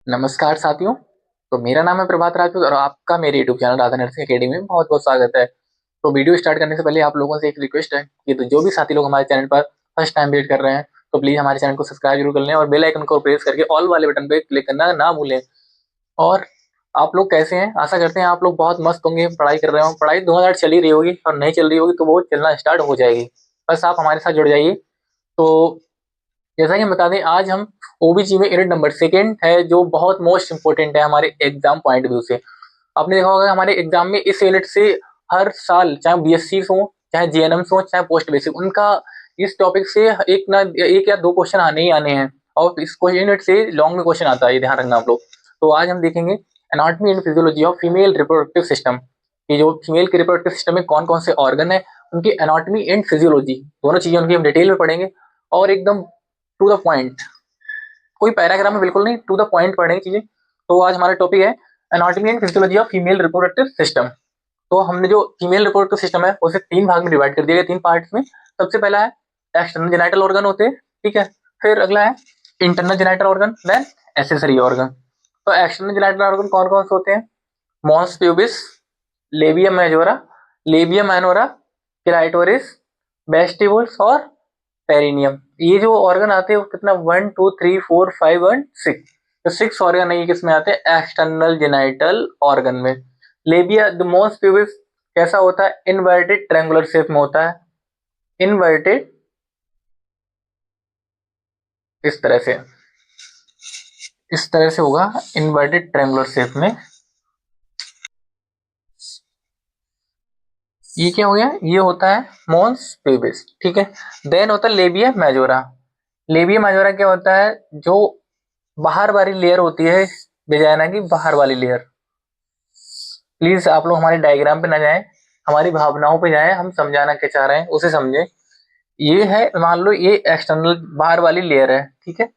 नमस्कार साथियों। तो मेरा नाम है प्रभात राजपूत और आपका मेरे YouTube channel Radha nursing academy में बहुत बहुत स्वागत है। तो वीडियो स्टार्ट करने से पहले आप लोगों से एक रिक्वेस्ट है कि तो जो भी साथी लोग हमारे चैनल पर फर्स्ट टाइम विजिट कर रहे हैं तो प्लीज हमारे चैनल को सब्सक्राइब जरूर कर लें और बेल आइकन को प्रेस करके ऑल वाले बटन पे क्लिक करना ना भूलें। और आप लोग कैसे हैं? आशा करते हैं आप लोग बहुत मस्त होंगे, पढ़ाई कर रहे हो। पढ़ाई 2000 चल ही रही होगी और नहीं चल रही होगी तो वो चलना स्टार्ट हो जाएगी। बस आप हमारे साथ जुड़ जाइए। तो जैसा कि हम बता दें, आज हम ओबीसी में यूनिट नंबर सेकेंड है जो बहुत मोस्ट इंपोर्टेंट है हमारे एग्जाम पॉइंट व्यू से। आपने देखा होगा हमारे एग्जाम में इस यूनिट से हर साल चाहे बीएससी हो, चाहे जीएनएम हो, चाहे पोस्ट बेसिक, उनका इस टॉपिक से एक ना एक या दो क्वेश्चन आने ही आने हैं। और इस यूनिट से लॉन्ग में क्वेश्चन आता है, ये ध्यान रखना आप लोग। तो आज हम देखेंगे anatomy and physiology of female reproductive system. ये जो फीमेल के रिप्रोडक्टिव सिस्टम में कौन कौन से ऑर्गन है, उनकी एनाटॉमी एंड फिजियोलॉजी दोनों चीजें उनकी हम डिटेल में पढ़ेंगे। और एकदम टू द पॉइंट, कोई पैराग्राफ में बिल्कुल नहीं, टू द पॉइंट पढ़ने की चीजें। तो आज हमारा टॉपिक है anatomy and physiology of female reproductive system. तो हमने जो फीमेल रिप्रोडक्टिव सिस्टम है उसे तीन भाग में डिवाइड कर दिया गया, तीन पार्ट्स में। सबसे पहला है एक्सटर्नल जेनाइटल ऑर्गन होते हैं, ठीक है। फिर अगला है internal genital organ, then accessory organ. तो एक्सटर्नल जेनाइटल ऑर्गन कौन कौन से होते हैं? Mons pubis, labium majora, labium minora, clitoris, vestibules और पेरिनियम। ये जो ऑर्गन आते हैं वो कितना, 1 2 3 4 5 1 6। तो 6 ऑर्गन है ये किसमें आते हैं? एक्सटर्नल जेनाइटल ऑर्गन में। लेबिया द मोस्ट प्यूबिस कैसा होता है? इन्वर्टेड ट्रायंगुलर शेप में होता है। इन्वर्टेड, इस तरह से, इस तरह से होगा, इन्वर्टेड ट्रायंगुलर शेप में। ये क्या हो गया? ये होता है मोन्स प्यूबिस, ठीक है। देन होता है लेबिया मेजोरा। लेबिया मेजोरा क्या होता है? जो बाहर वाली लेयर होती है वेजाइना की, बाहर वाली लेयर। प्लीज आप लोग हमारे डायग्राम पे ना जाएं, हमारी भावनाओं पे जाएं, हम समझाना क्या चाह रहे हैं उसे समझें। ये है, मान लो ये एक्सटर्नल बाहर वाली लेयर है, ठीक है।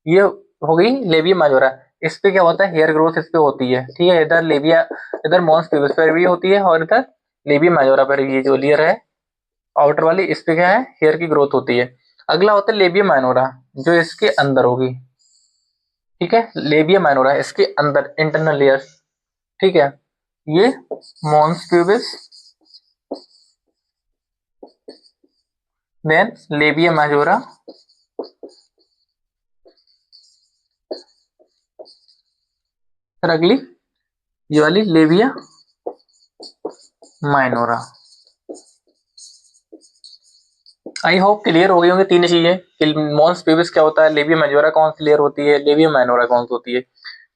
ये हो गई लेबिया मेजोरा। इस पे क्या होता है? हेयर ग्रोथ इस पे होती है, ठीक है। इधर लेबिया, इधर मॉन्स प्यूबिस पर भी होती है और इधर लेबिया मेजोरा पर ये जो लेयर है आउटर वाली, इस पे क्या है? हेयर की ग्रोथ होती है। अगला होता है लेबिया माइनोरा, जो इसके अंदर होगी, ठीक है। लेबिया माइनोरा इसके अंदर इंटरनल लेयर, ठीक है। ये mons pubis, then labia majora, फिर अगली ये वाली labia minora. I hope clear हो गई होंगी तीन चीजें कि मॉन्स प्यूबिस क्या होता है, लेबिया मेजोरा कौन सी लेयर होती है, लेबिया माइनोरा कौन सी होती है,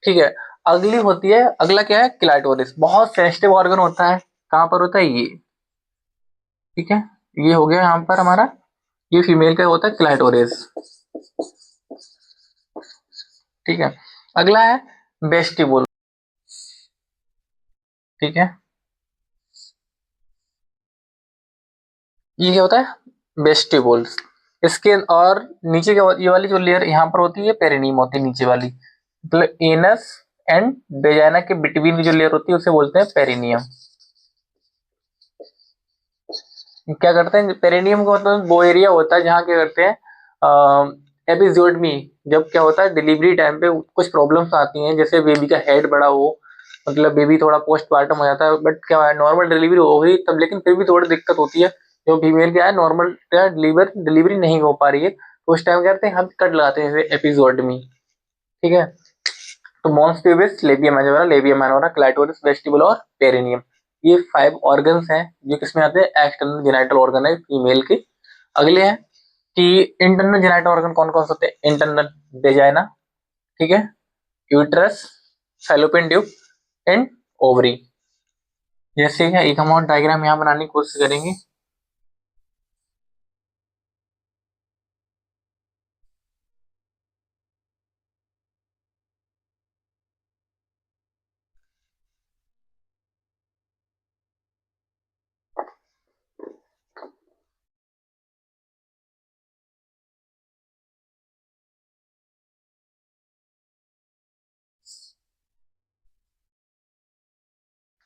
ठीक है। अगली होती है, अगला क्या है? क्लाइटोरिस। बहुत सेंसिटिव ऑर्गन होता है। कहाँ पर होता है ये? ठीक है, ये हो गया यहाँ पर हमारा, ये फीमेल का होता है क्लाइटोरिस, ठीक है। अगला है वेस्टिबुल, ठीक है। ये क्या होता है? वेस्टिबुल। इसके और नीचे क्या ये वाली जो लेयर यहाँ पर होती है पेरिनियम होती है नीचे वाली, मतलब एनस एंड वेजाइना के बिटवीन की जो लेयर होती है उसे बोलते हैं पेरिनियम। क्या करते हैं पेरिनियम का मतलब वो एरिया होता है जहाँ क्या करते हैं एपिजोडमी, जब क्या होता है डिलीवरी टाइम पे कुछ प्रॉब्लम्स आती हैं, जैसे बेबी का हेड बड़ा हो, मतलब बेबी थोड़ा पोस्टमार्टम हो जाता है, बट क्या है नॉर्मल डिलीवरी हो गई तब, लेकिन फिर भी थोड़ी दिक्कत होती है। जो फीमेल क्या है नॉर्मल डिलीवरी नहीं हो पा रही है, तो उस टाइम क्या करते हैं हम कट लगाते हैं जैसे एपिजोडमी, ठीक है। तो mons pubis, labia majora, labia minora, clitoris, vestibule और पेरिनियम, ये 5 ऑर्गन्स हैं जो किसमें आते हैं? एक्सटर्नल जेनाइटल ऑर्गन है फीमेल के। अगले हैं कि इंटरनल जेनाइटल ऑर्गन कौन कौन से होते हैं? इंटरनल वेजाइना, ठीक है, uterus, fallopian tube and ovary. जैसे है एक हम और डायग्राम यहाँ बनाने की कोशिश करेंगे।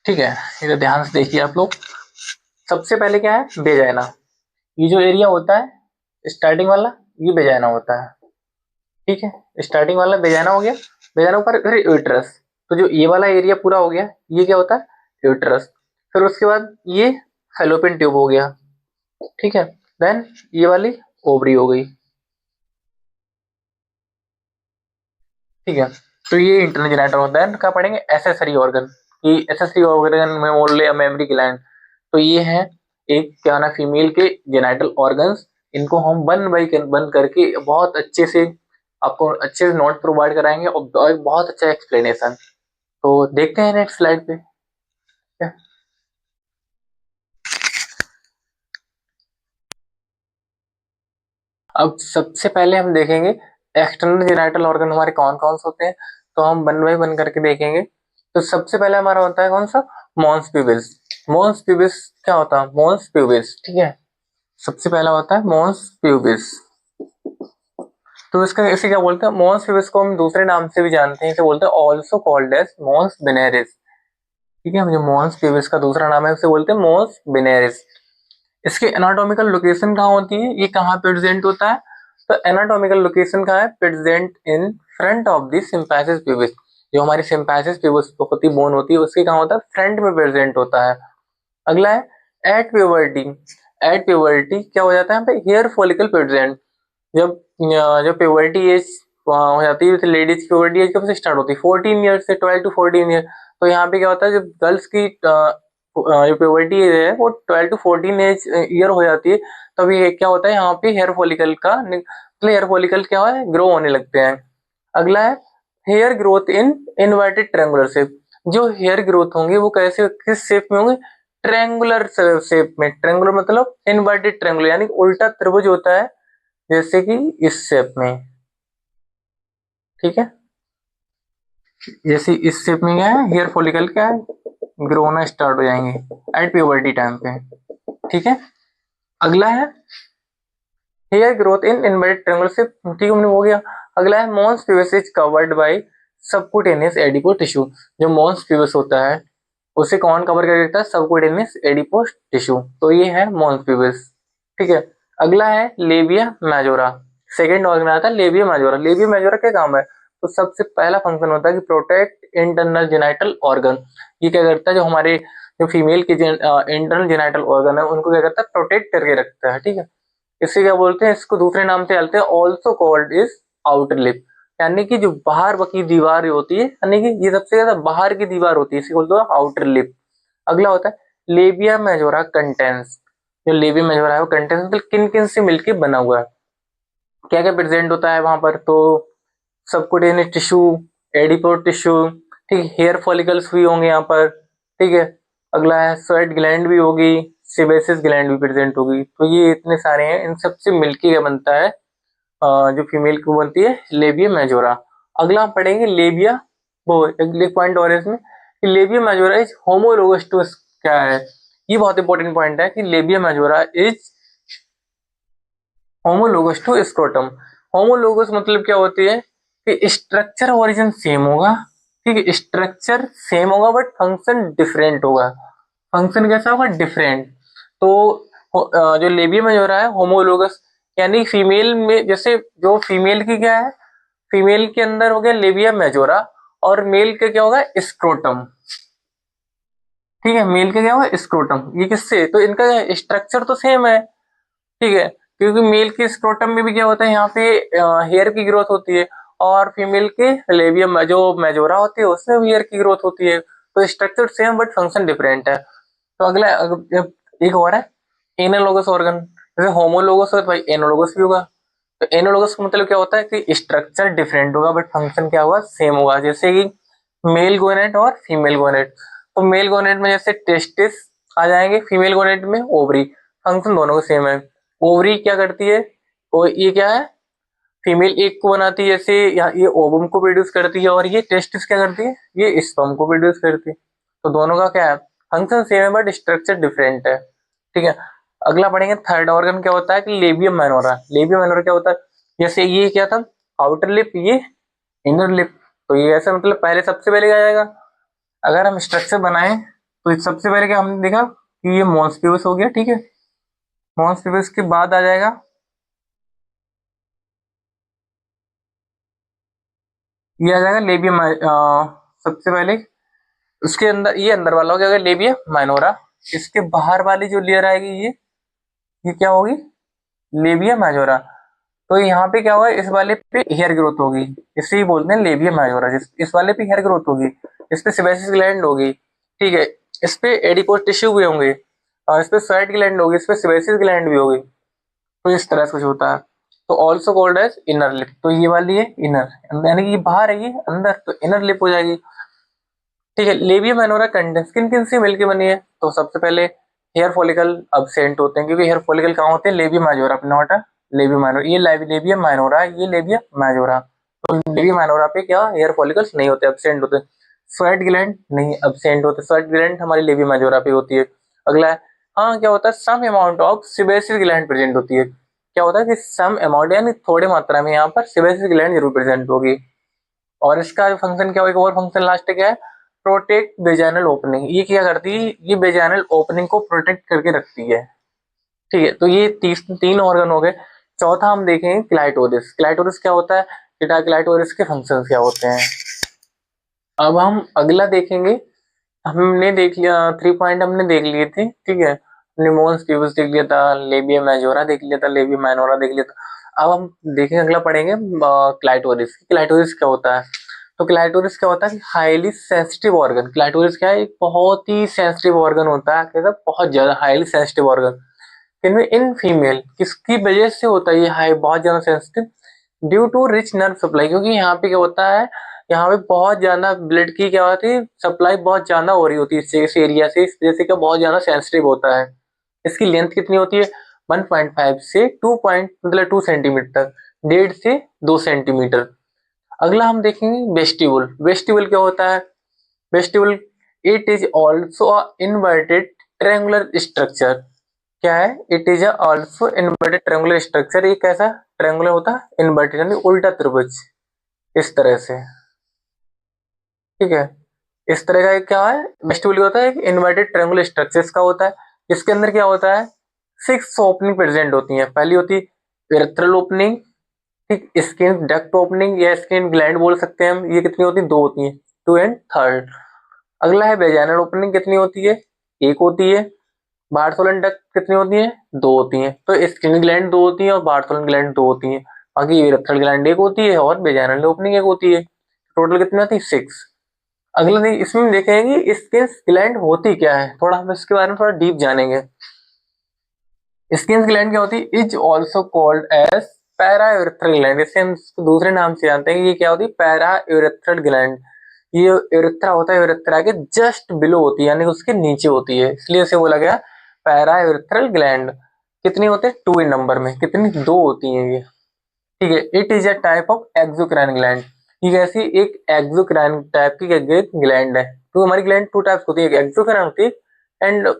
ठीक है, इधर ध्यान से देखिए आप लोग। सबसे पहले क्या है? वेजाइना। ये जो एरिया होता है स्टार्टिंग वाला, ये वेजाइना होता है, ठीक है। स्टार्टिंग वाला वेजाइना हो गया। बेजान ऊपर फिर यूट्रस। तो जो ये वाला एरिया पूरा हो गया, ये क्या होता है, यूट्रस। फिर उसके बाद ये फेलोपियन ट्यूब हो गया, ठीक है। देन ये वाली ओवरी हो गई, ठीक है। तो ये इंटरनल जेनिटल होता है। क्या पढ़ेंगे, एसेसरी ऑर्गन। कि एसेसरी ऑर्गन में बोल रहे मेमोरी ग्लैंड। तो ये है एक क्या ना फीमेल के जेनिटल ऑर्गन्स। इनको हम वन बाई वन करके बहुत अच्छे से आपको अच्छे से नोट प्रोवाइड कराएंगे और बहुत अच्छा एक्सप्लेनेशन। तो देखते हैं नेक्स्ट स्लाइड पे। अब सबसे पहले हम देखेंगे एक्सटर्नल जेनिटल ऑर्गन हमारे कौन कौन से होते हैं। तो हम वन बाई वन करके देखेंगे। तो सबसे पहले हमारा होता है कौन सा, मॉन्स प्यूबिस। मॉन्स प्यूबिस क्या होता है, मॉन्स प्यूबिस, ठीक है। सबसे पहला होता है मॉन्स प्यूबिस। तो इसका इसे क्या बोलते हैं, मॉन्स प्यूबिस को हम दूसरे नाम से भी जानते हैं, इसे बोलते हैं ऑल्सो कॉल्ड एज मॉन्स वेनेरिस, ठीक है। जो मॉन्स प्यूबिस का दूसरा नाम है उसे बोलते हैं मॉन्स वेनेरिस। इसकी एनाटॉमिकल लोकेशन कहाँ होती है, ये कहाँ प्रेजेंट होता है। तो एनाटॉमिकल लोकेशन कहाँ है, present in front of the symphysis pubis. जो हमारी सिम्पैथिस प्यूबिस होती बोन होती है उसके कहाँ होता है, फ्रंट में प्रेजेंट होता है। अगला है एट प्यूबर्टी। एट प्यूबर्टी क्या हो जाता है यहाँ पे, हेयर फॉलिकल प्रेजेंट। जब जब प्यूबर्टी एज हो जाती है, लेडीज की प्यूबर्टी एज कब से स्टार्ट होती है, 14 ईयर से, 12 to 14 ईयर। तो यहाँ पे क्या होता है, जब गर्ल्स की जो प्यूबर्टी एज है वो 12 to 14 एज ईयर हो जाती है, तभी ये क्या होता है, यहाँ पे हेयर फॉलिकल का मतलब हेयर फॉलिकल क्या है, ग्रो होने लगते हैं। अगला है hair growth in inverted triangular shape. जो हेयर ग्रोथ होंगे वो कैसे, किस शेप में होंगे, ट्रायंगुलर शेप में। ट्रायंगुलर मतलब इन्वर्टेड ट्रायंगुलर, यानी उल्टा त्रिभुज होता है, जैसे कि इस शेप में, ठीक है। जैसे इस शेप में क्या है, हेयर फॉलिकल क्या है, ग्रो होना स्टार्ट हो जाएंगे एट प्यूबर्टी टाइम पे, ठीक है। अगला है hair growth in inverted triangular shape, ठीक है, हमने हो गया। अगला है mons pubis is covered by subcutaneous adipose tissue. जो मॉन्स प्यूबिस होता है उसे कौन कवर कर देता है, सबक्यूटेनियस एडिपोस टिश्यू। तो ये है मॉन्स प्यूबिस, ठीक है। अगला है लेबिया मेजोरा। सेकेंड ऑर्गन आता है लेबिया मेजोरा। लेबिया मेजोरा क्या काम है, तो सबसे पहला फंक्शन होता है कि प्रोटेक्ट इंटरनल जेनिटल ऑर्गन। ये क्या करता है, जो हमारे जो फीमेल के इंटरनल जेनिटल ऑर्गन है उनको क्या करता है, प्रोटेक्ट करके रखता है, ठीक है। इसे क्या बोलते हैं, इसको दूसरे नाम से चलते हैं, also called is outer lip. यानी कि जो बाहर की दीवार होती है, यानी कि ये सबसे ज्यादा बाहर की दीवार होती है, इसे बोलते हैं आउटर लिप। अगला होता है लेबिया मेजोरा कंटेंस। जो लेबिया मेजोरा है वो कंटेंस मतलब किन किन से मिलके बना हुआ है, क्या क्या प्रेजेंट होता है वहां पर। तो सबक्यूटेनियस टिश्यू, एडिपोज टिश्यू, ठीक है, हेयर फॉलिकल्स भी होंगे यहाँ पर, ठीक है। अगला है स्वेट ग्लैंड भी होगी, सेबेसिस ग्लैंड भी प्रेजेंट होगी। तो ये इतने सारे हैं, इन सबसे मिलके क्या बनता है, जो फीमेल को बनती है लेबिया मेजोरा। अगला हम पढ़ेंगे लेबिया, वो एक पॉइंट और है इसमें कि labia majora is homologous to, क्या है, ये बहुत इंपॉर्टेंट पॉइंट है कि labia majora is homologous to scrotum. Homologous मतलब क्या होती है कि स्ट्रक्चर ओरिजिन सेम होगा, ठीक है, स्ट्रक्चर सेम होगा बट फंक्शन डिफरेंट होगा। फंक्शन कैसा होगा, डिफरेंट। तो जो लेबिया में जो रहा है होमोलोगस, यानी फीमेल में जैसे जो फीमेल की क्या है, फीमेल के अंदर हो गया लेबिया मेजोरा और मेल का क्या होगा, स्क्रोटम, ठीक है। मेल का क्या होगा, स्क्रोटम। ये किससे, तो इनका स्ट्रक्चर तो सेम है, ठीक है। क्योंकि मेल के स्क्रोटम में भी क्या होता है, यहाँ पे हेयर की ग्रोथ होती है, और फीमेल के लेबियम जो मेजोरा होती है उसमें भी हेयर की ग्रोथ होती है। तो structure same but function different है। तो अगला एक और है एनालोगस ऑर्गन। जैसे होमोलोगस हो तो भाई एनालोगस भी होगा। तो एनालोगस का मतलब क्या होता है कि स्ट्रक्चर डिफरेंट होगा बट फंक्शन क्या होगा, सेम होगा। जैसे कि मेल गोनेट और फीमेल गोनेट। तो मेल गोनेट में जैसे टेस्टिस आ जाएंगे, फीमेल गोनेट में ओवरी। फंक्शन दोनों का सेम है। ओवरी क्या करती है, और ये क्या है, फीमेल एक को बनाती है, जैसे ये ओवम को प्रोड्यूस करती है, और ये टेस्टिस क्या करती है, ये स्पर्म को प्रोड्यूस करती है। तो दोनों का क्या है, फंक्शन सेम है बट स्ट्रक्चर डिफरेंट है, ठीक है। अगला पढ़ेंगे थर्ड ऑर्गन क्या होता है कि लेबियम माइनोरा। लेबियम माइनोरा क्या होता है, जैसे ये क्या था, आउटर लिप, ये इनर लिप। तो ये ऐसा मतलब पहले सबसे पहले क्या आएगा, अगर हम स्ट्रक्चर बनाए तो सबसे पहले क्या हमने देखा कि ये मॉन्स प्यूबस हो गया, ठीक है। मॉन्स प्यूबस के बाद आ जाएगा, ये आ जाएगा लेबियम, सबसे पहले उसके अंदर, ये अंदर वाला हो गया लेबियम माइनोरा। इसके बाहर वाली जो लेयर आएगी ये क्या होगी, लेबियम माइनोरा। तो यहाँ पे क्या होगा, इस वाले पे हेयर ग्रोथ होगी, इसे ही बोलते हैं लेबियम माइनोरा। इस वाले पे हेयर ग्रोथ होगी, इस पे सेबेसियस ग्लैंड होगी, ठीक है। इस पे एडिपोज टिश्यू भी होंगे, और इस पे स्वेट ग्लैंड होगी, इस पे सेबेसियस ग्लैंड भी होगी। तो इस तरह से कुछ होता है। तो also called as inner lip. तो ये वाली है इनर, यानी कि बाहर है, ये अंदर, तो इनर लिप हो जाएगी, ठीक है। लेबियम माइनोरा कंडेंस किन किन से मिलकर बनी है? तो सबसे पहले हेयर फॉलिकल अब्सेंट होते हैं, क्योंकि हेयर फॉलिकल कहाँ होते हैं, लेबियम माइनोरा पे, नॉट लेबियम माइनोरा। ये लेबियम माइनोरा, ये लेबियम माइनोरा। तो लेबियम माइनोरा पे क्या, हेयर फॉलिकल्स नहीं होते, अब्सेंट होते। स्वेट ग्लैंड नहीं अब्सेंट होते, स्वेट ग्लैंड हमारी लेबियम माइनोरा पे होती है। अगला है, हाँ क्या होता है, some amount of sebaceous gland present होती है। क्या होता है कि सम अमाउंट यानी थोड़ी मात्रा में यहाँ पर सिबेसियस ग्लैंड जरूर प्रेजेंट होगी। और इसका फंक्शन क्या होगा, एक और फंक्शन लास्ट क्या है, प्रोटेक्ट वेजाइनल ओपनिंग। ये क्या करती है, ये वेजाइनल ओपनिंग को प्रोटेक्ट करके रखती है, ठीक है। तो ये तीन ऑर्गन हो गए। चौथा हम देखेंगे क्लाइटोरिस। क्लाइटोरिस क्या होता है, क्लाइटोरिस के फंक्शन क्या होते हैं। अब हम अगला देखेंगे। हमने देख लिया 3 पॉइंट, हमने देख लिए थे, ठीक है। हमने मोन्स प्यूबिस देख लिया था, लेबियम मेजोरा देख लिया था, लेबियम माइनोरा देख लिया था। अब हम देखेंगे, अगला पढ़ेंगे क्लाइटोरिस। क्लाइटोरिस क्या होता है? तो क्लाइटोरिस क्या होता है, हाईली सेंसिटिव ऑर्गन। क्लाइटोरिस क्या है, एक बहुत ही सेंसिटिव ऑर्गन होता है, कहता बहुत ज्यादा हाईली सेंसिटिव ऑर्गन। इनमें इन फीमेल किसकी वजह से होता है ये हाई, बहुत ज्यादा sensitive, due to rich nerve supply. क्योंकि यहाँ पे क्या होता है, यहाँ पे बहुत ज्यादा ब्लड की क्या होती है, सप्लाई बहुत ज्यादा हो रही होती है इस एरिया से, इस वजह से क्या बहुत ज्यादा सेंसिटिव होता है। इसकी लेंथ कितनी होती है, 1.5 से 2 सेंटीमीटर तक, 1.5 से 2 सेंटीमीटर। अगला हम देखेंगे वेस्टिबुल। वेस्टिबुल क्या होता है, vestibule, it is also inverted triangular structure. क्या है, it is also inverted triangular structure. ये कैसा ट्रायंगुलर होता है, इन्वर्टेड यानी उल्टा त्रिभुज, इस तरह से, ठीक है। इस तरह का एक क्या है, वेस्टिबुल होता है, एक इन्वर्टेड ट्रायंगुलर स्ट्रक्चर का होता है। इसके अंदर क्या होता है, 6 ओपनिंग प्रेजेंट होती है। पहली होती है यूरेथ्रल ओपनिंग, ठीक, स्किन डक्ट ओपनिंग या स्किन ग्लैंड बोल सकते हैं हम, ये कितनी होती है, 2 होती है, 2 एंड 3rd। अगला है वेजाइनल ओपनिंग, कितनी होती है, 1 होती है। बार्थोलन डक्ट कितनी होती है, 2 होती है। तो स्किन ग्लैंड 2 होती है और बार्थोलन ग्लैंड 2 होती है। बाकी यूरेथ्रल ग्लैंड 1 होती है और वेजाइनल ओपनिंग 1 होती है। टोटल कितनी होती है, 6। अगला नहीं, इसमें देखेंगे कि स्किन ग्लैंड होती क्या है, थोड़ा हम इसके बारे में थोड़ा डीप जानेंगे। स्किन ग्लैंड क्या होती है, is also called as para urethral gland. इसे हम दूसरे नाम से जानते हैं कि ये क्या होती है, पैरा यूरेथ्रल ग्लैंड। ये यूरेथ्रा होता है, यूरेथ्रा के जस्ट बिलो होती है, यानी उसके नीचे होती है, इसलिए इसे बोला गया पैरा यूरेथ्रल ग्लैंड। कितनी होते हैं, 2 इन नंबर में, कितनी, 2 होती है ये, ठीक है। It is a type of exocrine gland. ये कैसी, एक एक्सोक्राइन टाइप की ग्लैंड है। तो हमारी ग्लैंड 2 टाइप्स होती है, एक एक्सोक्राइन होती है,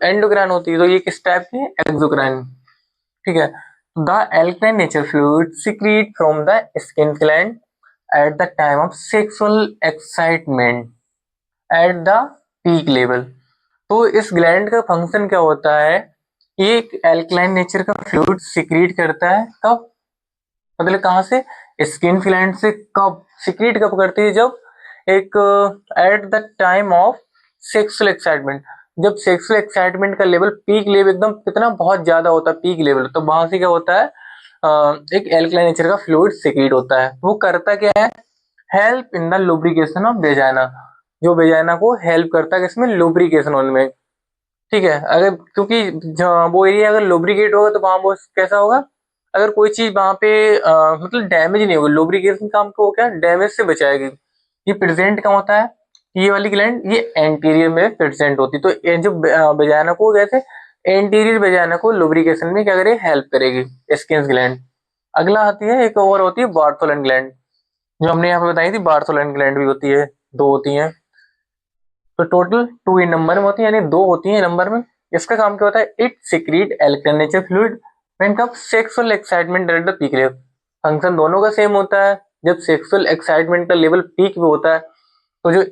एंडोक्राइन होती है। तो ये किस टाइप की है, एक्सोक्राइन, ठीक है। The alkaline nature fluid secrete from the skin gland at the time of sexual excitement at the peak level। तो इस ग्लैंड का फंक्शन क्या होता है, ये एक एल्कलाइन नेचर का फ्लूइड सिक्रीट करता है, कब, मतलब कहाँ से, स्किन ग्लैंड से। कब सिक्रीट, कब करती है, जब एक at the time of sexual excitement, जब सेक्सुअल एक्साइटमेंट का लेवल, पीक लेवल एकदम कितना बहुत ज्यादा होता है, पीक लेवल, तो वहां से क्या होता है, एक एल्कलाइन नेचर का फ्लूइड सिक्रीट होता है। वो करता क्या है, help in the lubrication of vagina. जो वेजाइना को हेल्प करता है किसमें, लुब्रिकेशन होने में, ठीक है। अगर क्योंकि वो एरिया अगर लुब्रिकेट होगा तो वहां वो कैसा होगा, अगर कोई चीज वहां पे मतलब डैमेज नहीं होगी, लुब्रिकेशन काम को क्या डैमेज से बचाएगी। ये प्रेजेंट कहाँ होता है, ये वाली ग्लैंड ये एंटीरियर में प्रेजेंट होती है। तो ये जो वेजाइना को जैसे एंटीरियर वेजाइना को लुब्रिकेशन में क्या करे, हेल्प करेगी स्किन ग्लैंड। अगला आती है, एक और होती है बार्थोलन ग्लैंड, जो हमने यहाँ पे बताई थी, बार्थोलन ग्लैंड भी होती है, 2 होती है। तो टोटल 2 इन नंबर में होती है, यानी 2 होती है नंबर में। इसका काम क्या होता है, it secrete alkaline nature fluid when कब sexual excitement at the peak level. Function दोनों का सेम होता है, जब सेक्सुअल एक्साइटमेंट का लेवल पीक पे होता है, तो जो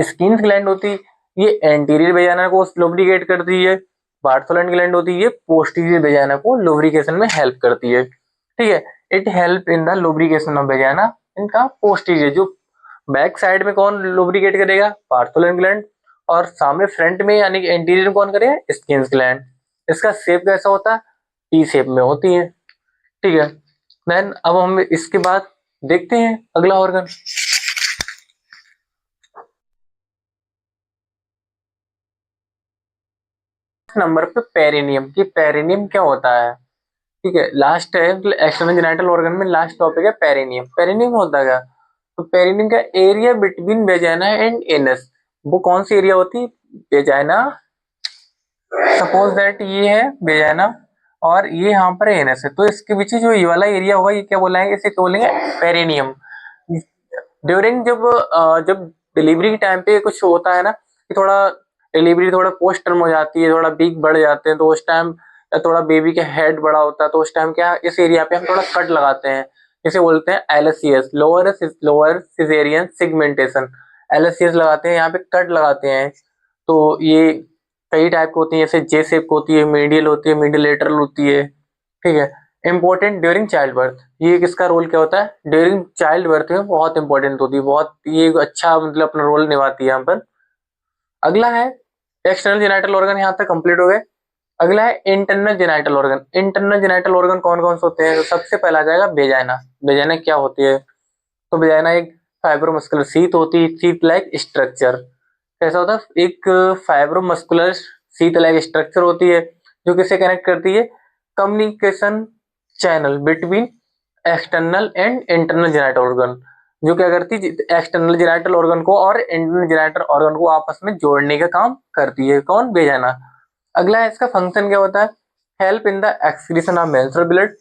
स्किन ग्लैंड होती है ये एंटीरियर वेजाइना को लुब्रिकेट करती है, बार्थोलन ग्लैंड होती है ये पोस्टीरियर वेजाइना को लुब्रिकेशन में हेल्प करती है, ठीक है। It help in the lubrication of vagina, इनका पोस्टीरियर जो बैक साइड में कौन लुब्रिकेट करेगा? पार्थोलिन ग्लैंड। और सामने फ्रंट में यानी कि एंटीरियर में कौन करेगा? Skin gland. इसका शेप कैसा होता है? टी शेप में होती है। ठीक है, देन अब हम इसके बाद देखते हैं अगला ऑर्गन। नंबर पे पेरिनियम, कि पेरिनियम क्या होता है। ठीक है, लास्ट है एक्सटर्नल जेनिटल ऑर्गन में लास्ट टॉपिक है पेरिनियम। पेरिनियम होता है क्या? तो पेरिनियम का area between vagina and anus, वो कौन सी एरिया होती है? वेजाइना, सपोज दैट ये है वेजाइना और ये यहाँ पर एनस है, तो इसके बीच जो ये वाला एरिया होगा ये क्या बोलेंगे? इसे क्या बोलेंगे? पेरिनियम। ड्यूरिंग जब डिलीवरी के टाइम पे कुछ होता है ना कि थोड़ा डिलीवरी थोड़ा पोस्ट टर्म हो जाती है, थोड़ा बीक बढ़ जाते हैं, तो उस टाइम थोड़ा बेबी का हेड बड़ा होता है, तो उस टाइम क्या इस एरिया पे हम थोड़ा कट लगाते हैं, इसे बोलते हैं LSCS, lower caesarean segmentation. LSCS लगाते हैं, यहाँ पे कट लगाते हैं। तो ये कई टाइप की होती है, जैसे जे शेप होती है, मीडियल होती है, मीडियल लेटरल होती है। ठीक है, इम्पोर्टेंट ड्यूरिंग चाइल्ड बर्थ, ये किसका रोल क्या होता है? ड्यूरिंग चाइल्ड बर्थ में बहुत इंपॉर्टेंट होती है, बहुत ये अच्छा मतलब अपना रोल निभाती है यहाँ पर। अगला है एक्सटर्नल जेनिटल ऑर्गन, यहाँ तक कंप्लीट हो गए। अगला है internal genital organ. Internal genital organ कौन कौन से होते हैं? तो सबसे पहला आ जाएगा वेजाइना। वेजाइना क्या होती है? तो वेजाइना एक फाइब्रोमस्कुलर शीथ होती है, शीथ लाइक स्ट्रक्चर। कैसा होता है? एक फाइब्रोमस्कुलर शीथ लाइक स्ट्रक्चर होती है जो किसे कनेक्ट करती है? Communication channel between external and internal genital organ, जो क्या करती है? एक्सटर्नल जेनिटल ऑर्गन को और इंटरनल जेनिटल ऑर्गन को आपस में जोड़ने का काम करती है। कौन? वेजाइना। अगला है इसका फंक्शन क्या होता है? Help in the excretion of menstrual blood.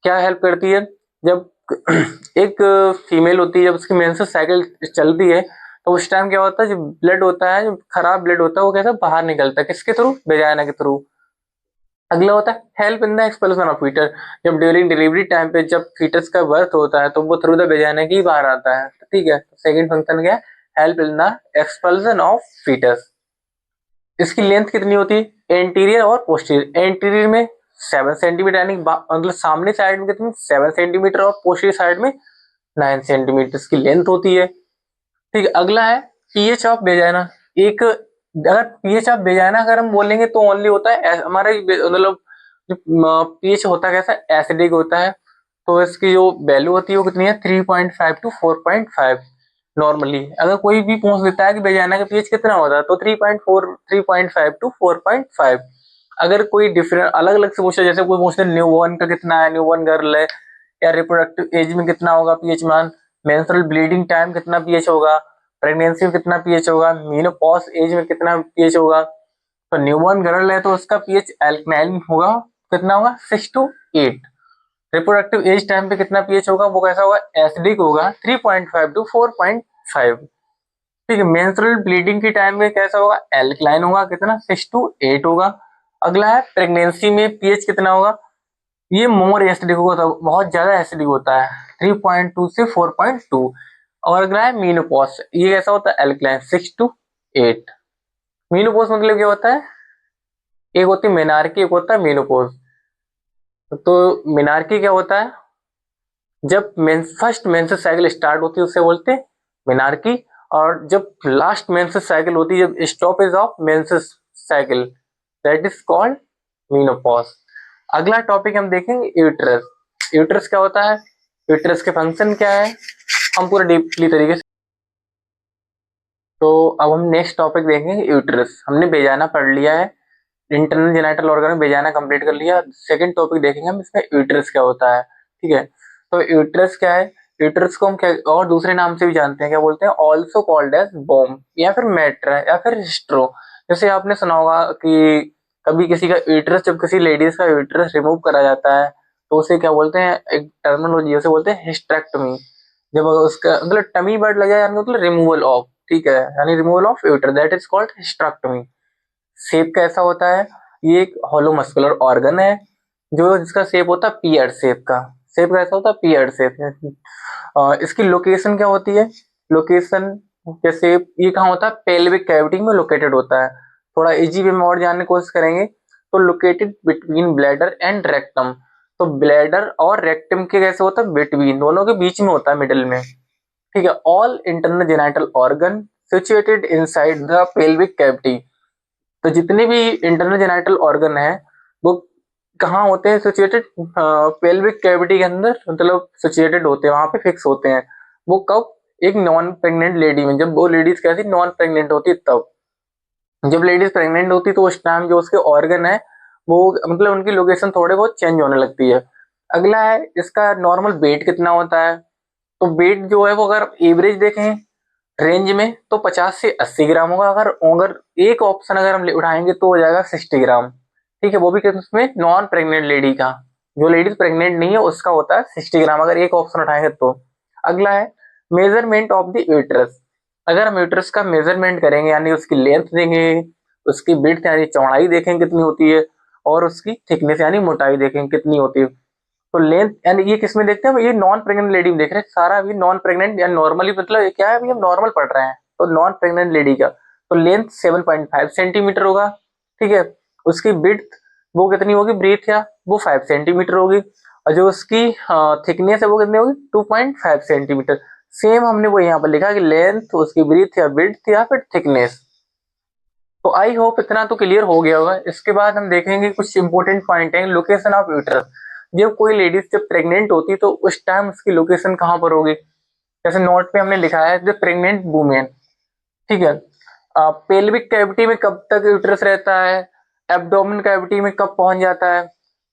क्या हेल्प करती है? जब एक फीमेल होती है, जब उसकी मेंस्ट्रुअल साइकिल चलती है, तो उस टाइम क्या होता है? जो ब्लड होता है, जो खराब ब्लड होता है, वो कैसा बाहर निकलता है? किसके थ्रू? वेजाइना के थ्रू। अगला होता है help in the expulsion of fitter. जब ड्यूरिंग डिलीवरी टाइम पे जब फीटस का बर्थ होता है, तो वो थ्रू द वेजाइना की बाहर आता है। ठीक है, सेकंड फंक्शन क्या है? Help in the expulsion of fetus. इसकी लेंथ कितनी होती है? एंटीरियर और पोस्टीरियर। एंटीरियर में 7 सेंटीमीटर, यानी मतलब सामने साइड में कितनी? 7 सेंटीमीटर, और पोस्टीरियर साइड में 9 सेंटीमीटर की लेंथ होती है। ठीक है, अगला है पीएच ऑफ वेजाइना। एक अगर पीएच ऑफ वेजाइना अगर हम बोलेंगे तो ओनली होता है हमारा मतलब जो पीएच होता है कैसा? एसिडिक होता है। तो इसकी जो वैल्यू होती है वो कितनी है? 3.5 टू 4.5 नॉर्मली। अगर कोई भी पूछ देता है कि वेजाइना का पीएच कितना होता है, तो 3.5 टू 4.5। अगर कोई डिफरेंट अलग अलग से पूछे, जैसे कोई पूछते न्यूबॉर्न का कितना है, न्यूबॉर्न गर्ल है, या रिप्रोडक्टिव एज में कितना होगा पीएच मान, मेंस्ट्रुअल ब्लीडिंग टाइम कितना पीएच होगा, प्रेगनेंसी में कितना पीएच होगा, मीनोपॉज एज में कितना पीएच होगा। तो न्यूबॉर्न गर्ल है तो उसका पीएच अल्कलाइन होगा, कितना होगा? 6 to 8। रिप्रोडक्टिव एज टाइम पे कितना पीएच होगा? वो कैसा होगा? एसिडिक होगा, 3.5 टू 4.5। ठीक है, मेंस्ट्रुअल ब्लीडिंग की टाइम में कैसा होगा? एल्कलाइन होगा, कितना? 6 to 8 होगा। अगला है प्रेगनेंसी में पीएच कितना होगा? ये मोर एसिडिक होगा, तो बहुत ज्यादा एसिडिक होता है, 3.2 से 4.2। और अगला है मीनोपॉज, ये कैसा होता है? Alkaline, 6 to 8। मीनोपॉज मतलब क्या होता है? एक होती है मेनार्की, एक होता है मीनोपॉज। तो मेनार्की क्या होता है? जब फर्स्ट मेंस्ट्रुअल साइकिल स्टार्ट होती है उसे बोलते हैं मेनार्की। और जब लास्ट मेंस्ट्रुअल साइकिल होती है, जब stoppage of menstrual cycle, that is called menopause. अगला टॉपिक हम देखेंगे यूट्रस। यूट्रस क्या होता है? यूट्रस के फंक्शन क्या है, हम पूरा डीपली तरीके से। तो अब हम नेक्स्ट टॉपिक देखेंगे यूट्रस। हमने वेजाइना पढ़ लिया है, इंटरनल जेनिटल ऑर्गन में वेजाइना कंप्लीट कर लिया। सेकंड टॉपिक देखेंगे हम इसमें यूट्रस क्या होता है। ठीक है, तो यूट्रस क्या है? यूट्रस को हम क्या और दूसरे नाम से भी जानते हैं, क्या बोलते हैं? ऑल्सो कॉल्ड एज बोम, या फिर मेट्रा, या फिर स्ट्रो। जैसे आपने सुना होगा कि कभी किसी का यूट्रस, जब किसी लेडीज का यूट्रस रिमूव करा जाता है, तो उसे क्या बोलते हैं? एक टर्मिनोलॉजी उसे बोलते हैं हिस्टेक्टमी। जब उसका मतलब टमी वर्ड लगा यानी मतलब रिमूवल ऑफ, ठीक है, यानी removal of uterus, that is called hysterectomy. Shape कैसा होता है? ये एक हॉलो मस्कुलर ऑर्गन है, जो जिसका शेप होता है पीयर शेप का। शेप कैसा होता है? Peer shape. इसकी लोकेशन क्या होती है? लोकेशन जैसे ये कहाँ होता है? पेल्विक कैविटी में लोकेटेड होता है। थोड़ा इजी वे में और जानने की कोशिश करेंगे, तो located between bladder and rectum. तो ब्लैडर और रेक्टम के कैसे होता है? बिटवीन, दोनों के बीच में होता है, मिडिल में। ठीक है, all internal genital organ situated inside the pelvic cavity. तो जितने भी इंटरनल जेनाइटल ऑर्गन है वो कहाँ होते हैं? सिचुएटेड पेल्विक कैविटी के अंदर, मतलब सिचुएटेड होते हैं, वहां पे फिक्स होते हैं। वो कब? एक नॉन प्रेग्नेंट लेडी में, जब वो लेडीज कैसी नॉन प्रेग्नेंट होती है तब। जब लेडीज प्रेग्नेंट होती तो उस टाइम जो उसके ऑर्गन है वो, मतलब उनकी लोकेशन थोड़े बहुत चेंज होने लगती है। अगला है इसका नॉर्मल वेट कितना होता है। तो वेट जो है वो अगर एवरेज देखें रेंज में तो 50 से 80 ग्राम होगा। अगर अगर एक ऑप्शन अगर हम उठाएंगे तो हो जाएगा 60 ग्राम। ठीक है, वो भी किसमें? नॉन प्रेग्नेंट लेडी का। जो लेडीज प्रेग्नेंट नहीं है उसका होता है 60 ग्राम, अगर एक ऑप्शन उठाएंगे तो। अगला है मेजरमेंट ऑफ द यूट्रस। अगर हम यूट्रस का मेजरमेंट करेंगे यानी उसकी लेंथ देंगे, उसकी विड्थ यानी चौड़ाई देखेंगे कितनी होती है, और उसकी थिकनेस यानी मोटाई देखेंगे कितनी होती है। तो लेंथ यानी ये किस में देखते हैं? ये नॉन प्रेग्नेंट लेडी में देख रहे हैं सारा। अभी नॉन प्रेग्नेंट या नॉर्मली, मतलब ये क्या है, अभी हम नॉर्मल पढ़ रहे हैं। तो नॉन प्रेग्नेंट लेडी का तो लेंथ 7.5 सेंटीमीटर होगा। ठीक है, उसकी विड्थ वो कितनी होगी? ब्रीथ या वो 5 सेंटीमीटर होगी। और जो उसकी थिकनेस है वो कितनी होगी? 2.5 सेंटीमीटर। सेम हमने वो यहाँ पर लिखा कि लेंथ, उसकी ब्रीथ या विड्थ या फिर थिकनेस। तो आई होप इतना तो क्लियर हो गया होगा। इसके बाद हम देखेंगे कुछ इंपॉर्टेंट पॉइंट है, लोकेशन ऑफ यूट्रस। जब कोई लेडीज जब प्रेग्नेंट होती तो उस टाइम उसकी लोकेशन कहाँ पर होगी? जैसे नोट पे हमने लिखा है द प्रेग्नेंट वुमेन। ठीक है, पेल्विक कैविटी में कब तक यूट्रस रहता है, एब्डोमेन कैविटी में कब पहुंच जाता है?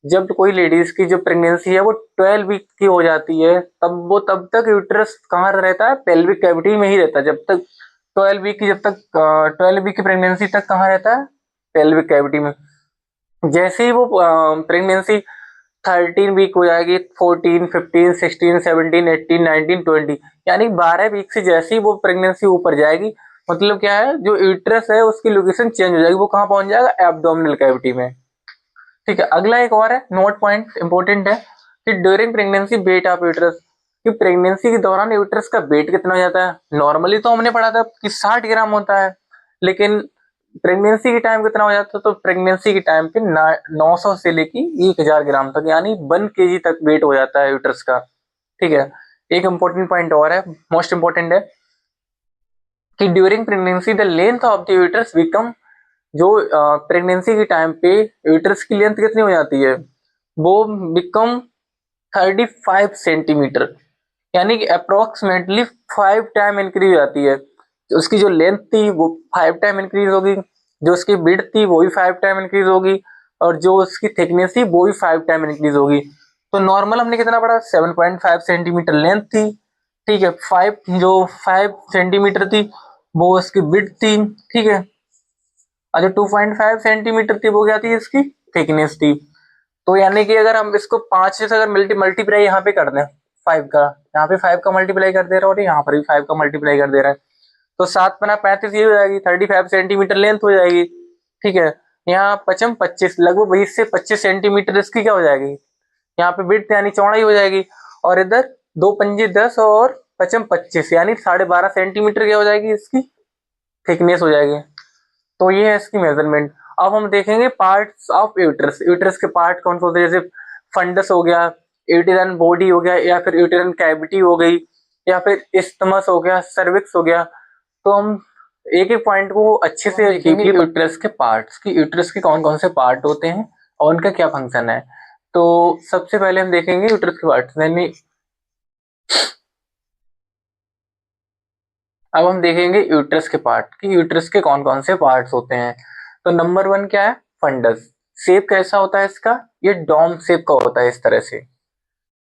जब कोई लेडीज की जो प्रेगनेंसी है वो 12 वीक की हो जाती है तब तक यूट्रस कहाँ रहता है? पेल्विक कैविटी में ही रहता है। जब तक 12 वीक की, जब तक 12 वीक की प्रेगनेंसी तक कहाँ रहता है? पेल्विक कैविटी में। जैसे ही वो प्रेगनेंसी 13 वीक हो जाएगी, 14, 15, 16, 17, 18, 19, 20, यानी 12 वीक से जैसे ही वो प्रेगनेंसी ऊपर जाएगी, मतलब क्या है, जो यूट्रस है उसकी लोकेशन चेंज हो जाएगी। वो कहाँ पहुंच जाएगा? एब्डोमिनल कैविटी में। ठीक है, अगला एक और है नोट पॉइंट इंपॉर्टेंट है कि during pregnancy weight of uterus, कि प्रेगनेंसी के दौरान यूट्रस का वेट कितना हो जाता है। नॉर्मली तो हमने पढ़ा था कि 60 ग्राम होता है, लेकिन प्रेगनेंसी के टाइम कितना हो जाता है? तो प्रेगनेंसी के टाइम पे 900 से लेके 1000 ग्राम तक, यानी 1 kg तक वेट हो जाता है यूट्रस का। ठीक है, एक इंपॉर्टेंट पॉइंट और है, मोस्ट इंपॉर्टेंट है कि during pregnancy the length of the uterus become, जो प्रेगनेंसी के टाइम पे यूट्रस की लेंथ कितनी हो जाती है? वो बिकम 35 सेंटीमीटर, यानी कि अप्रोक्सीमेटली 5 टाइम इंक्रीज हो जाती है। तो उसकी जो लेंथ थी वो 5 टाइम इंक्रीज होगी, जो उसकी विड्थ थी वो भी 5 टाइम इंक्रीज होगी, और जो उसकी थिकनेस थी वो भी 5 टाइम इंक्रीज होगी। तो नॉर्मल हमने कितना पढ़ा? 7.5 सेंटीमीटर लेंथ थी। ठीक है, 5 थी वो उसकी विड्थ थी। ठीक है, और जो 2.5 सेंटीमीटर थी वो क्या थी? इसकी थिकनेस थी। तो यानी कि अगर हम इसको 5 से अगर मल्टीप्लाई यहाँ पे कर दें 5 का, यहाँ पे 5 का मल्टीप्लाई कर दे रहा है और यहाँ पर भी 5 का मल्टीप्लाई कर दे रहा है, तो 7×5 ये हो जाएगी, 35 सेंटीमीटर लेंथ हो जाएगी। ठीक है, यहाँ 55 लगभग 20 से 25 सेंटीमीटर इसकी क्या हो जाएगी? यहाँ पे विड्थ यानी चौड़ाई हो जाएगी। और इधर 2×5 = 10 और 55 यानी 12.5 सेंटीमीटर क्या हो जाएगी? इसकी थिकनेस हो जाएगी। तो ये है इसकी मेजरमेंट। अब हम देखेंगे पार्ट्स ऑफ यूट्रस। यूट्रस के पार्ट कौन से होते हैं? जैसे फंडस हो गया, यूटेरन बॉडी हो गया, या फिर यूटेरन कैविटी हो गई, या फिर इस्टमस हो गया, सर्विक्स हो गया। तो हम एक एक पॉइंट को अच्छे से देखेंगे यूट्रस के पार्ट्स की, यूट्रस के कौन कौन से पार्ट होते हैं और उनका क्या फंक्शन है। तो सबसे पहले हम देखेंगे यूट्रस के पार्ट्स, यानी अब हम देखेंगे यूट्रस के पार्ट कि यूट्रस के कौन कौन से पार्ट्स होते हैं। तो नंबर 1 क्या है? फंडस। शेप कैसा होता है इसका? ये डोम शेप का होता है, इस तरह से,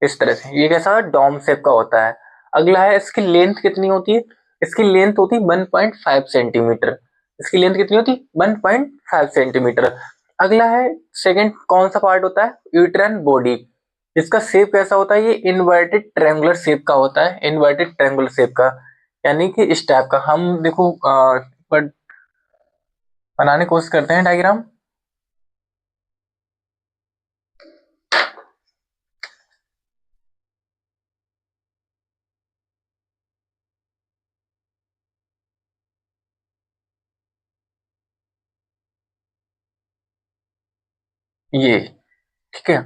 इस तरह से ये कैसा डोम शेप का होता है। अगला है इसकी लेंथ कितनी होती है? इसकी लेंथ होती है 1.5 सेंटीमीटर। इसकी लेंथ कितनी होती है? 1.5 सेंटीमीटर। अगला है सेकंड कौन सा पार्ट होता है? यूट्रन बॉडी। इसका शेप कैसा होता है? ये इन्वर्टेड ट्रायंगुलर शेप का होता है, इन्वर्टेड ट्रायंगुलर शेप का, यानी कि इस टाइप का। हम देखो बट बनाने की कोशिश करते हैं डायग्राम। ये ठीक है,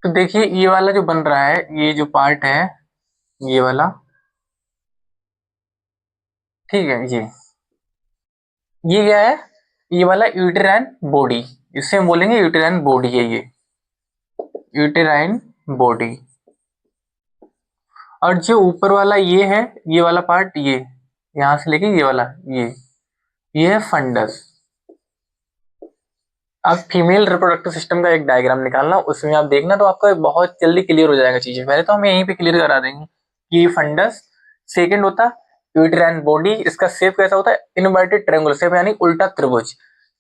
तो देखिए ये वाला जो बन रहा है, ये जो पार्ट है, ये वाला, ठीक है, ये क्या है, ये वाला यूटेराइन बॉडी, इससे हम बोलेंगे यूटेराइन बॉडी है ये, यूटेराइन बॉडी। और जो ऊपर वाला ये है, ये वाला पार्ट, ये यहां से लेके ये वाला, ये है फंडस। आप फीमेल रिप्रोडक्टिव सिस्टम का एक डायग्राम निकालना, उसमें आप देखना तो आपको बहुत जल्दी क्लियर हो जाएगा चीजें। पहले तो हम यहीं पे क्लियर करा देंगे कि फंडस, सेकंड होता है यूटेराइन बॉडी, इसका शेप कैसा होता है, इनवर्टेड ट्रायंगुलर शेप, यानी उल्टा त्रिभुज।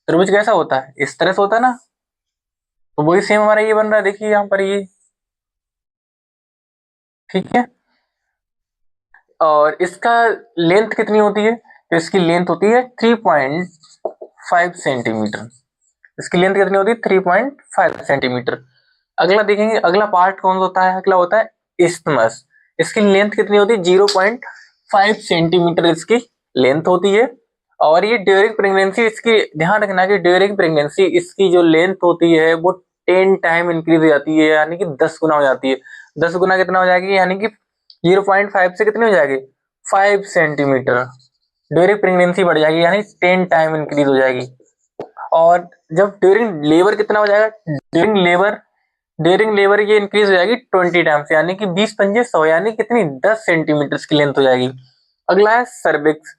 त्रिभुज कैसा होता है, इस तरह से होता है ना, तो वही सेम हमारा ये बन रहा है, देखिए यहाँ पर ये, ठीक है। और इसका लेंथ कितनी होती है, तो इसकी लेंथ होती है 3.5 सेंटीमीटर। इसकी लेंथ कितनी होती है, 3.5 सेंटीमीटर। अगला देखेंगे, अगला पार्ट कौन सा होता है, अगला होता है इस्थमस। इसकी लेंथ कितनी होती है, 0.5 सेंटीमीटर इसकी लेंथ होती है। और ये ड्यूरिंग प्रेगनेंसी, इसकी ध्यान रखना कि ड्यूरिंग प्रेगनेंसी इसकी जो लेंथ होती है वो 10 टाइम इंक्रीज हो जाती है, यानी कि 10 गुना हो जाती है। 10 गुना कितना हो जाएगी, यानी कि 0.5 से कितनी हो जाएगी, 5 सेंटीमीटर। ड्यूरिंग प्रेगनेंसी बढ़ जाएगी, यानी 10 टाइम इंक्रीज हो जाएगी। और जब ड्यूरिंग लेबर कितना हो जाएगा, ड्यूरिंग लेबर ये इंक्रीज हो जाएगी 20 टाइम्स, यानी कि 20 पंजे 100, यानी कितनी, 10 सेंटीमीटर की लेंथ हो जाएगी। अगला है सर्विक्स।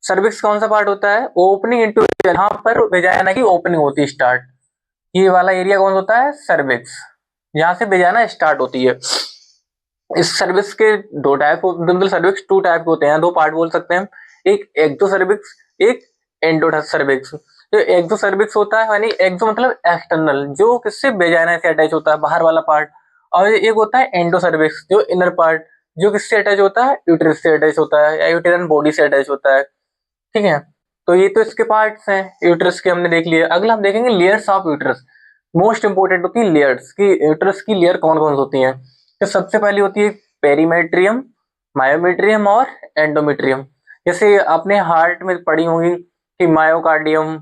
सर्विक्स कौन सा पार्ट होता है, ओपनिंग इनटू, यहाँ पर वेजाइना की ओपनिंग होती है स्टार्ट। ये वाला एरिया कौन होता है, सर्विक्स, यहाँ से वेजाइना स्टार्ट होती है। इस सर्विक्स के दो टाइप, मतलब सर्विक्स 2 टाइप के होते हैं, 2 पार्ट बोल सकते हैं, एक एक्टो सर्विक्स, एक एंडो सर्विक्स। जो एक्सो सर्विक्स होता है, यानी एक्सो मतलब एक्सटर्नल, जो किससे, वेजाइना से अटैच होता है, बाहर वाला पार्ट। और एक होता है एंडो सर्विक्स, जो इनर पार्ट, जो किससे अटैच होता है, यूट्रस से अटैच होता है, या यूटेरन बॉडी से अटैच होता है, ठीक है। तो ये तो इसके पार्ट्स हैं यूट्रस के, हमने देख लिया। अगला हम देखेंगे layers of uterus. Most important होती है लेयर्स की, यूट्रस की लेयर कौन कौन होती हैं। तो सबसे पहली होती है पेरीमेट्रियम, मायोमेट्रियम और एंडोमेट्रियम। जैसे आपने हार्ट में पढ़ी होंगी कि मायोकार्डियम,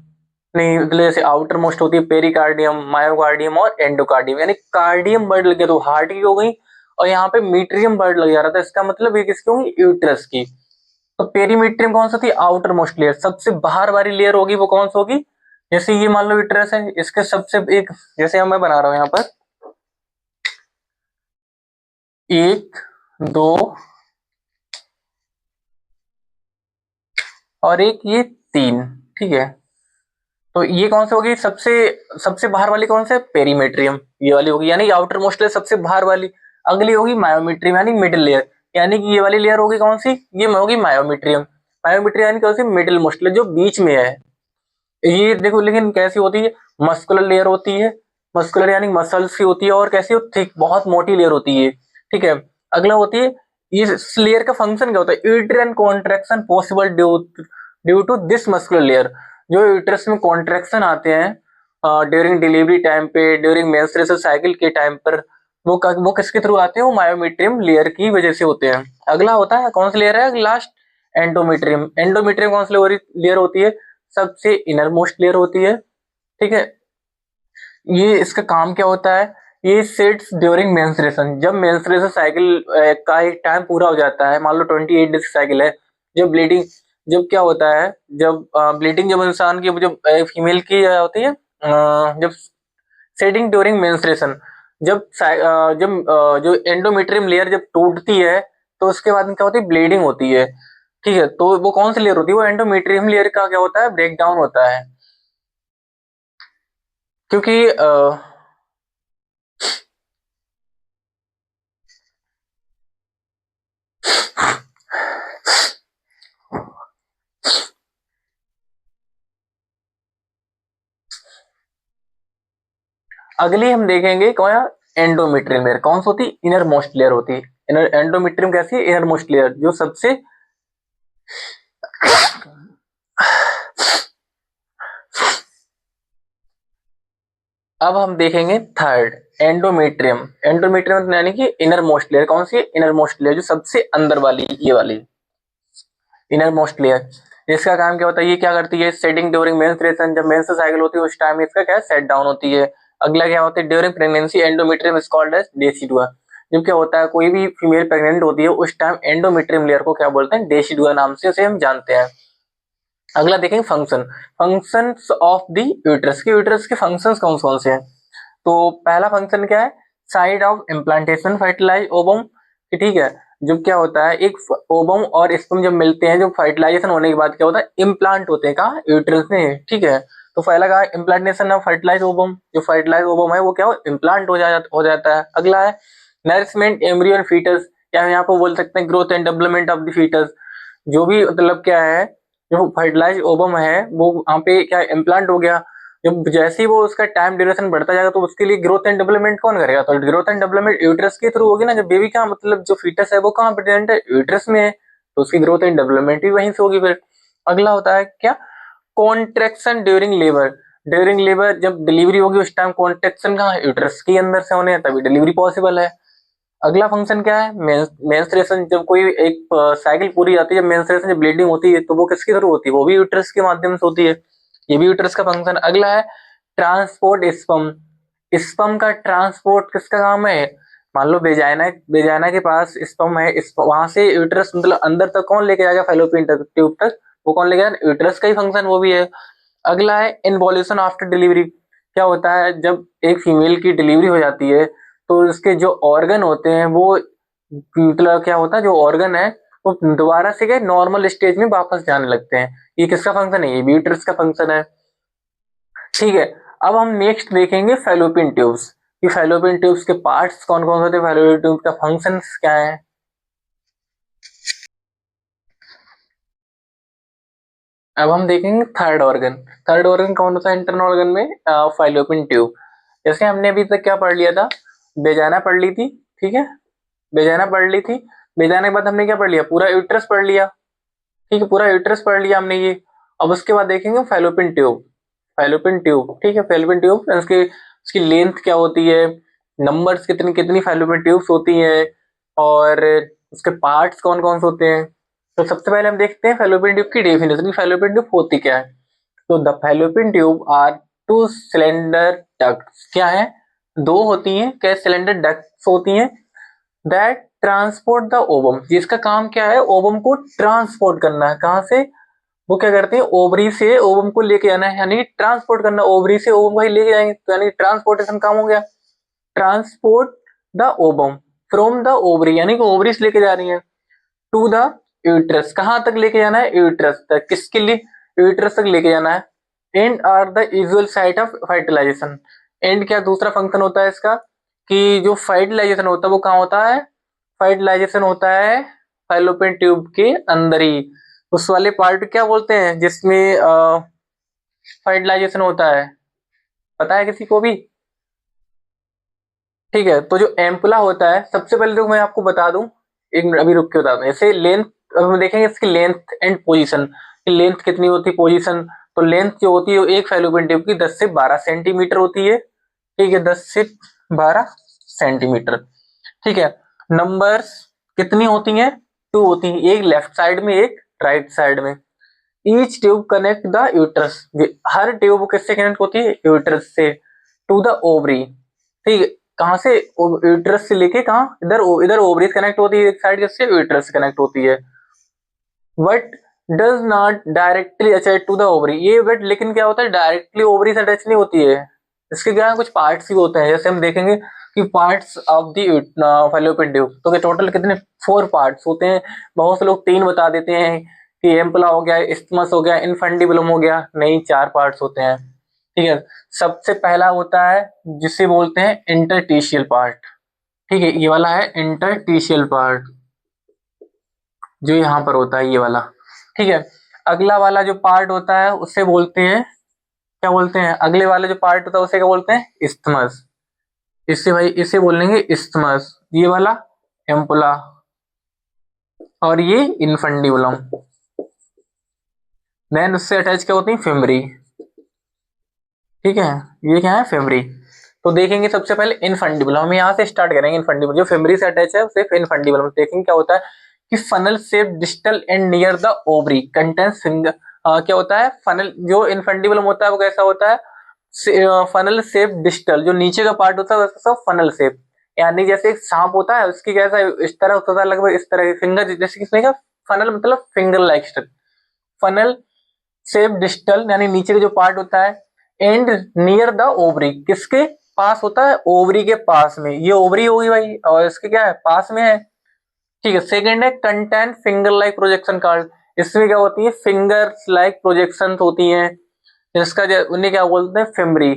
नहीं मतलब जैसे आउटर मोस्ट होती है पेरिकार्डियम, मायोकार्डियम और एंडोकार्डियम, यानी कार्डियम वर्ड लग गया तो हार्ट की हो गई, और यहाँ पे मीट्रियम वर्ड लग जा रहा था, इसका मतलब ये किसकी होगी, यूट्रस की। तो पेरीमीट्रियम कौन सा थी, आउटर मोस्ट लेयर, सबसे बाहर वाली लेयर होगी, वो कौन सी होगी, जैसे ये मान लो यूट्रस है, इसके सबसे एक, जैसे हम मैं बना रहा हूं यहाँ पर, 1 2 और एक ये 3, ठीक है। तो ये कौन सी होगी, सबसे सबसे बाहर वाली कौन सा है, पेरीमेट्रियम, ये वाली होगी, यानी आउटर मोस्ट लेयर सबसे बाहर वाली। अगली होगी मायोमेट्रियम, यानी मिडिल लेयर, यानी कि ये वाली लेयर होगी कौन सी, ये होगी मायोमेट्रियम। मायोमेट्रियम यानी कौन सी, मिडिल मोस्ट लेयर, जो बीच में है। ये देखो, लेकिन कैसी होती है, मस्कुलर लेयर होती है, मस्कुलर यानी मसल्स की होती है, और कैसी होती है, बहुत मोटी लेयर होती है, ठीक है। अगला होती है, इस लेयर का फंक्शन क्या होता है, uterine contraction possible due to this muscular layer. जो यूट्रस में कॉन्ट्रैक्शन आते हैं ड्यूरिंग डिलीवरी टाइम पे, ड्यूरिंग मेंस्ट्रुअल साइकिल के टाइम पर, वो किसके थ्रू आते हैं, वो मायोमेट्रियम लेयर की वजह से होते हैं। अगला होता है, कौन सा लेयर है लास्ट, एंडोमेट्रियम। एंडोमेट्रियम कौन सी लेयर होती है, सबसे इनर मोस्ट लेयर होती है, ठीक है। ये इसका काम क्या होता है, ये सेट्स ड्यूरिंग मेंस्ट्रुएशन, जब मेंस्ट्रुएशन साइकिल का एक टाइम पूरा हो जाता है, मान लो 28 डेज साइकिल है, जब ब्लीडिंग, जब क्या होता है, जब ब्लीडिंग, जब इंसान की, जब फीमेल की होती है, जब सेटिंग ड्यूरिंग मेंस्ट्रुएशन, जब जो एंडोमेट्रियम लेयर जब टूटती है, तो उसके बाद में क्या होती है, ब्लीडिंग होती है, ठीक है। तो वो कौन सी लेयर होती है, वो एंडोमेट्रियम लेयर का क्या होता है, ब्रेक डाउन होता है। क्योंकि अगली हम देखेंगे कौन, एंडोमेट्रियम लेयर कौन सी होती है, इनर मोस्ट लेयर होती है। इनर एंडोमेट्रियम कैसी है, इनर मोस्ट लेयर, जो सबसे, अब हम देखेंगे थर्ड, एंडोमेट्रियम। एंडोमेट्रियम यानी कि इनर मोस्ट लेयर, कौन सी है, इनर मोस्ट लेयर, जो सबसे अंदर वाली, ये वाली इनर मोस्ट लेयर। इसका काम क्या होता है, ये क्या करती है, सेटिंग ड्यूरिंग मेंस्ट्रुएशन, जब मेंस्ट्रुअल साइकिल होती है उस टाइम इसका क्या है, सेट डाउन होती है। अगला क्या होता है, during pregnancy endometrium is called as decidua. जब क्या होता है, कोई भी फीमेल प्रेग्नेंट होती है उस टाइम एंडोमेट्रियम लेयर को क्या बोलते हैं, डेसिडुआ नाम से उसे हम जानते हैं। अगला देखेंगे function, functions of the uterus, के यूट्रस के फंक्शंस कौन कौन से हैं। तो पहला फंक्शन क्या है, side of implantation fertilize ovum, ठीक है। जब क्या होता है, एक ओवम और स्पर्म जब मिलते हैं, जब फर्टिलाइजेशन होने के बाद क्या होता है, इम्प्लांट होते हैं कहाँ, यूट्रस में, ठीक है। तो पहला कहा इम्प्लांटेशन ऑफ फर्टिलाइज ओवम, जो फर्टिलाइज ओवम है वो क्या हो, इम्प्लांट हो जाता है। अगला है नरिशमेंट एम्ब्रियो एंड फीटस, या यहाँ पर बोल सकते हैं growth and development of the fetus. जो भी मतलब क्या है, जो फर्टिलाइज ओवम है वो वहाँ पे क्या इम्प्लांट हो गया, जब जैसे ही वो उसका टाइम ड्यूरेशन बढ़ता जाएगा तो उसके लिए ग्रोथ एंड डेवलपमेंट कौन करेगा, तो ग्रोथ एंड डेवलपमेंट यूट्रस के थ्रू होगी ना। जब बेबी का मतलब जो फीटस है वो कहाँ प्रेजेंट है, यूट्रस में है, तो उसकी ग्रोथ एंड डेवलपमेंट भी वहीं से होगी। फिर अगला होता है क्या, contraction during labour, during labour जब डिलीवरी होगी उस टाइम कॉन्ट्रेक्शन कहाँ, यूट्रस के अंदर से होने हैं, तभी डिलीवरी पॉसिबल है। अगला फंक्शन क्या है, मेंस्ट्रुएशन, जब कोई एक साइकिल पूरी आती है, जब मेंस्ट्रुएशन जब ब्लीडिंग होती है तो वो किसके थ्रू होती है, वो भी यूट्रस के माध्यम से होती है, ये भी यूट्रस का फंक्शन। अगला है ट्रांसपोर्ट स्पर्म, स्पर्म का ट्रांसपोर्ट किसका काम है, मान लो वेजाइना, वेजाइना के पास स्पर्म है, वहां से यूट्रस मतलब अंदर तक कौन लेके जाएगा, फैलोपियन तक, ट्यूब तक, वो कौन लेके जाएगा, यूट्रस का ही फंक्शन वो भी है। अगला है इन्वोल्यूशन आफ्टर डिलीवरी, क्या होता है जब एक फीमेल की डिलीवरी हो जाती है तो उसके जो ऑर्गन होते हैं वो मतलब क्या होता है, जो ऑर्गन है वो दोबारा से क्या नॉर्मल स्टेज में वापस जाने लगते हैं, ये किसका फंक्शन है, ये भी यूट्रस का फंक्शन है, ठीक है। अब हम नेक्स्ट देखेंगे फैलोपियन ट्यूब्स, कि फैलोपियन ट्यूब्स के पार्ट्स कौन कौन से होते हैं, फैलोपियन ट्यूब का फंक्शंस क्या है। अब हम देखेंगे थर्ड ऑर्गन, थर्ड ऑर्गन कौन सा इंटरनल ऑर्गन में, फैलोपियन ट्यूब। जैसे हमने अभी तक क्या पढ़ लिया था, बेजाना पढ़ ली थी, ठीक है, बेजाना पढ़ ली थी, बेजाने के बाद हमने क्या पढ़ लिया, पूरा यूट्रस पढ़ लिया, ठीक है, पूरा यूट्रस पढ़ लिया हमने ये। अब उसके बाद देखेंगे फैलोपियन ट्यूब, फैलोपियन ट्यूब, ठीक है, फैलोपियन ट्यूब उसके उसकी लेंथ क्या होती है, नंबर्स कितनी कितनी फैलोपियन ट्यूब्स होती हैं, और उसके पार्ट्स कौन कौन से होते हैं। तो सबसे पहले हम देखते हैं फैलोपियन ट्यूब की डेफिनेशन, फैलोपियन ट्यूब होती क्या है। तो the Fallopian tube are two cylinder ducts, क्या है, दो होती हैं, क्या सिलेंडर डक्ट्स होती हैं, दैट ट्रांसपोर्ट द ओवम, जिसका काम क्या है, ओवम को ट्रांसपोर्ट करना है, कहाँ से, वो क्या करते हैं, ओवरी से ओवम को लेके आना है, यानी ट्रांसपोर्ट करना, ओवरी से ओवम को ही लेके जाएंगे, तो यानी ट्रांसपोर्टेशन काम हो गया। Transport the ovum from the ovary, यानी कि ओवरी से लेके जा रही है, टू द यूट्रस, कहाँ तक लेके जाना है, यूट्रस तक, किसके लिए, यूट्रस तक लेके जाना है। And are the usual site of fertilization, and क्या दूसरा फंक्शन होता है इसका, कि जो फर्टिलाइजेशन होता है वो कहाँ होता है, फर्टिलाइजेशन होता है फैलोपियन ट्यूब के अंदर ही, उस वाले पार्ट क्या बोलते हैं जिसमें फर्टिलाइजेशन होता है, पता है किसी को भी, ठीक है। तो जो एम्पुला होता है, सबसे पहले तो मैं आपको बता दूं, एक मिनट अभी रुक के बता दूं, जैसे लेंथ, अब हम देखेंगे इसकी लेंथ एंड पोजीशन, लेंथ कितनी होती है, पोजीशन, तो लेंथ जो होती है एक फैलोपियन ट्यूब की 10 से 12 सेंटीमीटर होती है, ठीक है, 10 से 12 सेंटीमीटर, ठीक है। नंबर्स कितनी होती हैं, टू होती हैं, एक लेफ्ट साइड में एक राइट साइड में। Each tube connect the uterus, her tube किससे कनेक्ट होती है, यूट्रस से, टू द ओवरी, ठीक है, कहाँ से, यूट्रस से लेके कहाँ, इधर इधर ओवरी से कनेक्ट होती है, एक साइड किससे, यूट्रस से कनेक्ट होती है। But does not directly attach to the ovary, ये बट लेकिन क्या होता है, डायरेक्टली ओवरी से अटैच नहीं होती है, इसके क्या है, कुछ पार्ट्स भी होते हैं, जैसे हम देखेंगे कि parts of the Fallopian tube, तो टोटल कितने, 4 पार्ट्स होते हैं, बहुत से लोग 3 बता देते हैं कि एम्पुला हो गया, इस्थमस हो गया, इनफंडिबुलम हो गया, नहीं 4 पार्ट्स होते हैं, ठीक है। सबसे पहला होता है जिसे बोलते हैं इंटरटीशियल पार्ट, ठीक है, ये वाला है इंटरटीशियल पार्ट, जो यहाँ पर होता है ये वाला, ठीक है। अगला वाला जो पार्ट होता है उसे बोलते हैं, क्या बोलते हैं, अगले वाले जो पार्ट होता है उसे क्या बोलते हैं, इस्थमस, इससे भाई इसे बोलेंगे इस्थमस, ये वाला एम्पुला, और ये इनफंडिबुलम, देन उससे अटैच क्या होती है, फेमरी, ठीक है, ये क्या है, फेमरी। तो देखेंगे सबसे पहले इनफंडिबुलम, हम यहाँ से स्टार्ट करेंगे, इनफंडिबुलम जो फेमरी से अटैच है सिर्फ इनफंडिबुलम, देखेंगे क्या होता है कि funnel shape distal end near the ovary contains finger, क्या होता है, फनल जो इनफंडिबुलम होता है वो कैसा होता है, फनल शेप डिस्टल, जो नीचे का पार्ट होता है उसका सब फनल शेप, यानी जैसे एक सांप होता है उसकी कैसा इस तरह होता है, लगभग इस तरह फिंगर जैसे किसने का फनल मतलब finger like structure, funnel shape distal यानी नीचे का जो पार्ट होता है, एंड नियर द ओवरी, किसके पास होता है, ओवरी के पास में, ये ओवरी होगी भाई और इसके क्या है पास में है, ठीक है। सेकंड है content finger like projection card, इसमें क्या होती है फिंगर लाइक प्रोजेक्शन होती हैं, जिसका उन्हें क्या बोलते हैं fimbria,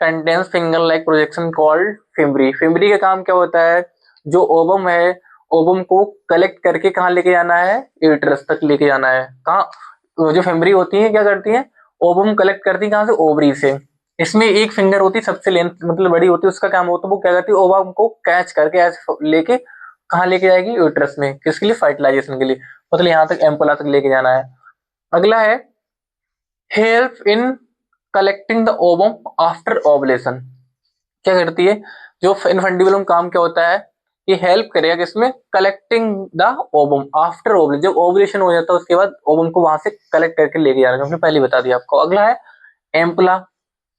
contains finger like projection called fimbria. Fimbria का काम क्या होता है, जो ओवम है ओवम को कलेक्ट करके कहाँ लेके जाना है, यूट्रस तक लेके जाना है, कहाँ, वो जो फिमरी होती है क्या करती है, ओवम कलेक्ट करती है कहाँ से, ओवरी से। इसमें एक फिंगर होती है सबसे लेंथ मतलब बड़ी होती है, उसका काम होता है वो क्या करती है ओवम को कैच करके ऐसे लेके कहाँ लेके जाएगी, यूट्रस में, किसके लिए, फर्टिलाइजेशन के लिए, मतलब यहाँ तक एम्पुला तक लेके जाना है। अगला है help in collecting the ovum after ovulation, क्या करती है, जो इनफंडिबुलम काम क्या होता है, ये हेल्प करेगा किसमें, collecting the ovum after ovulation, जब ओवुलेशन हो जाता है उसके बाद ओवम को वहां से कलेक्ट करके लेके जाना, हमने पहले बता दिया आपको। अगला है एम्पुला,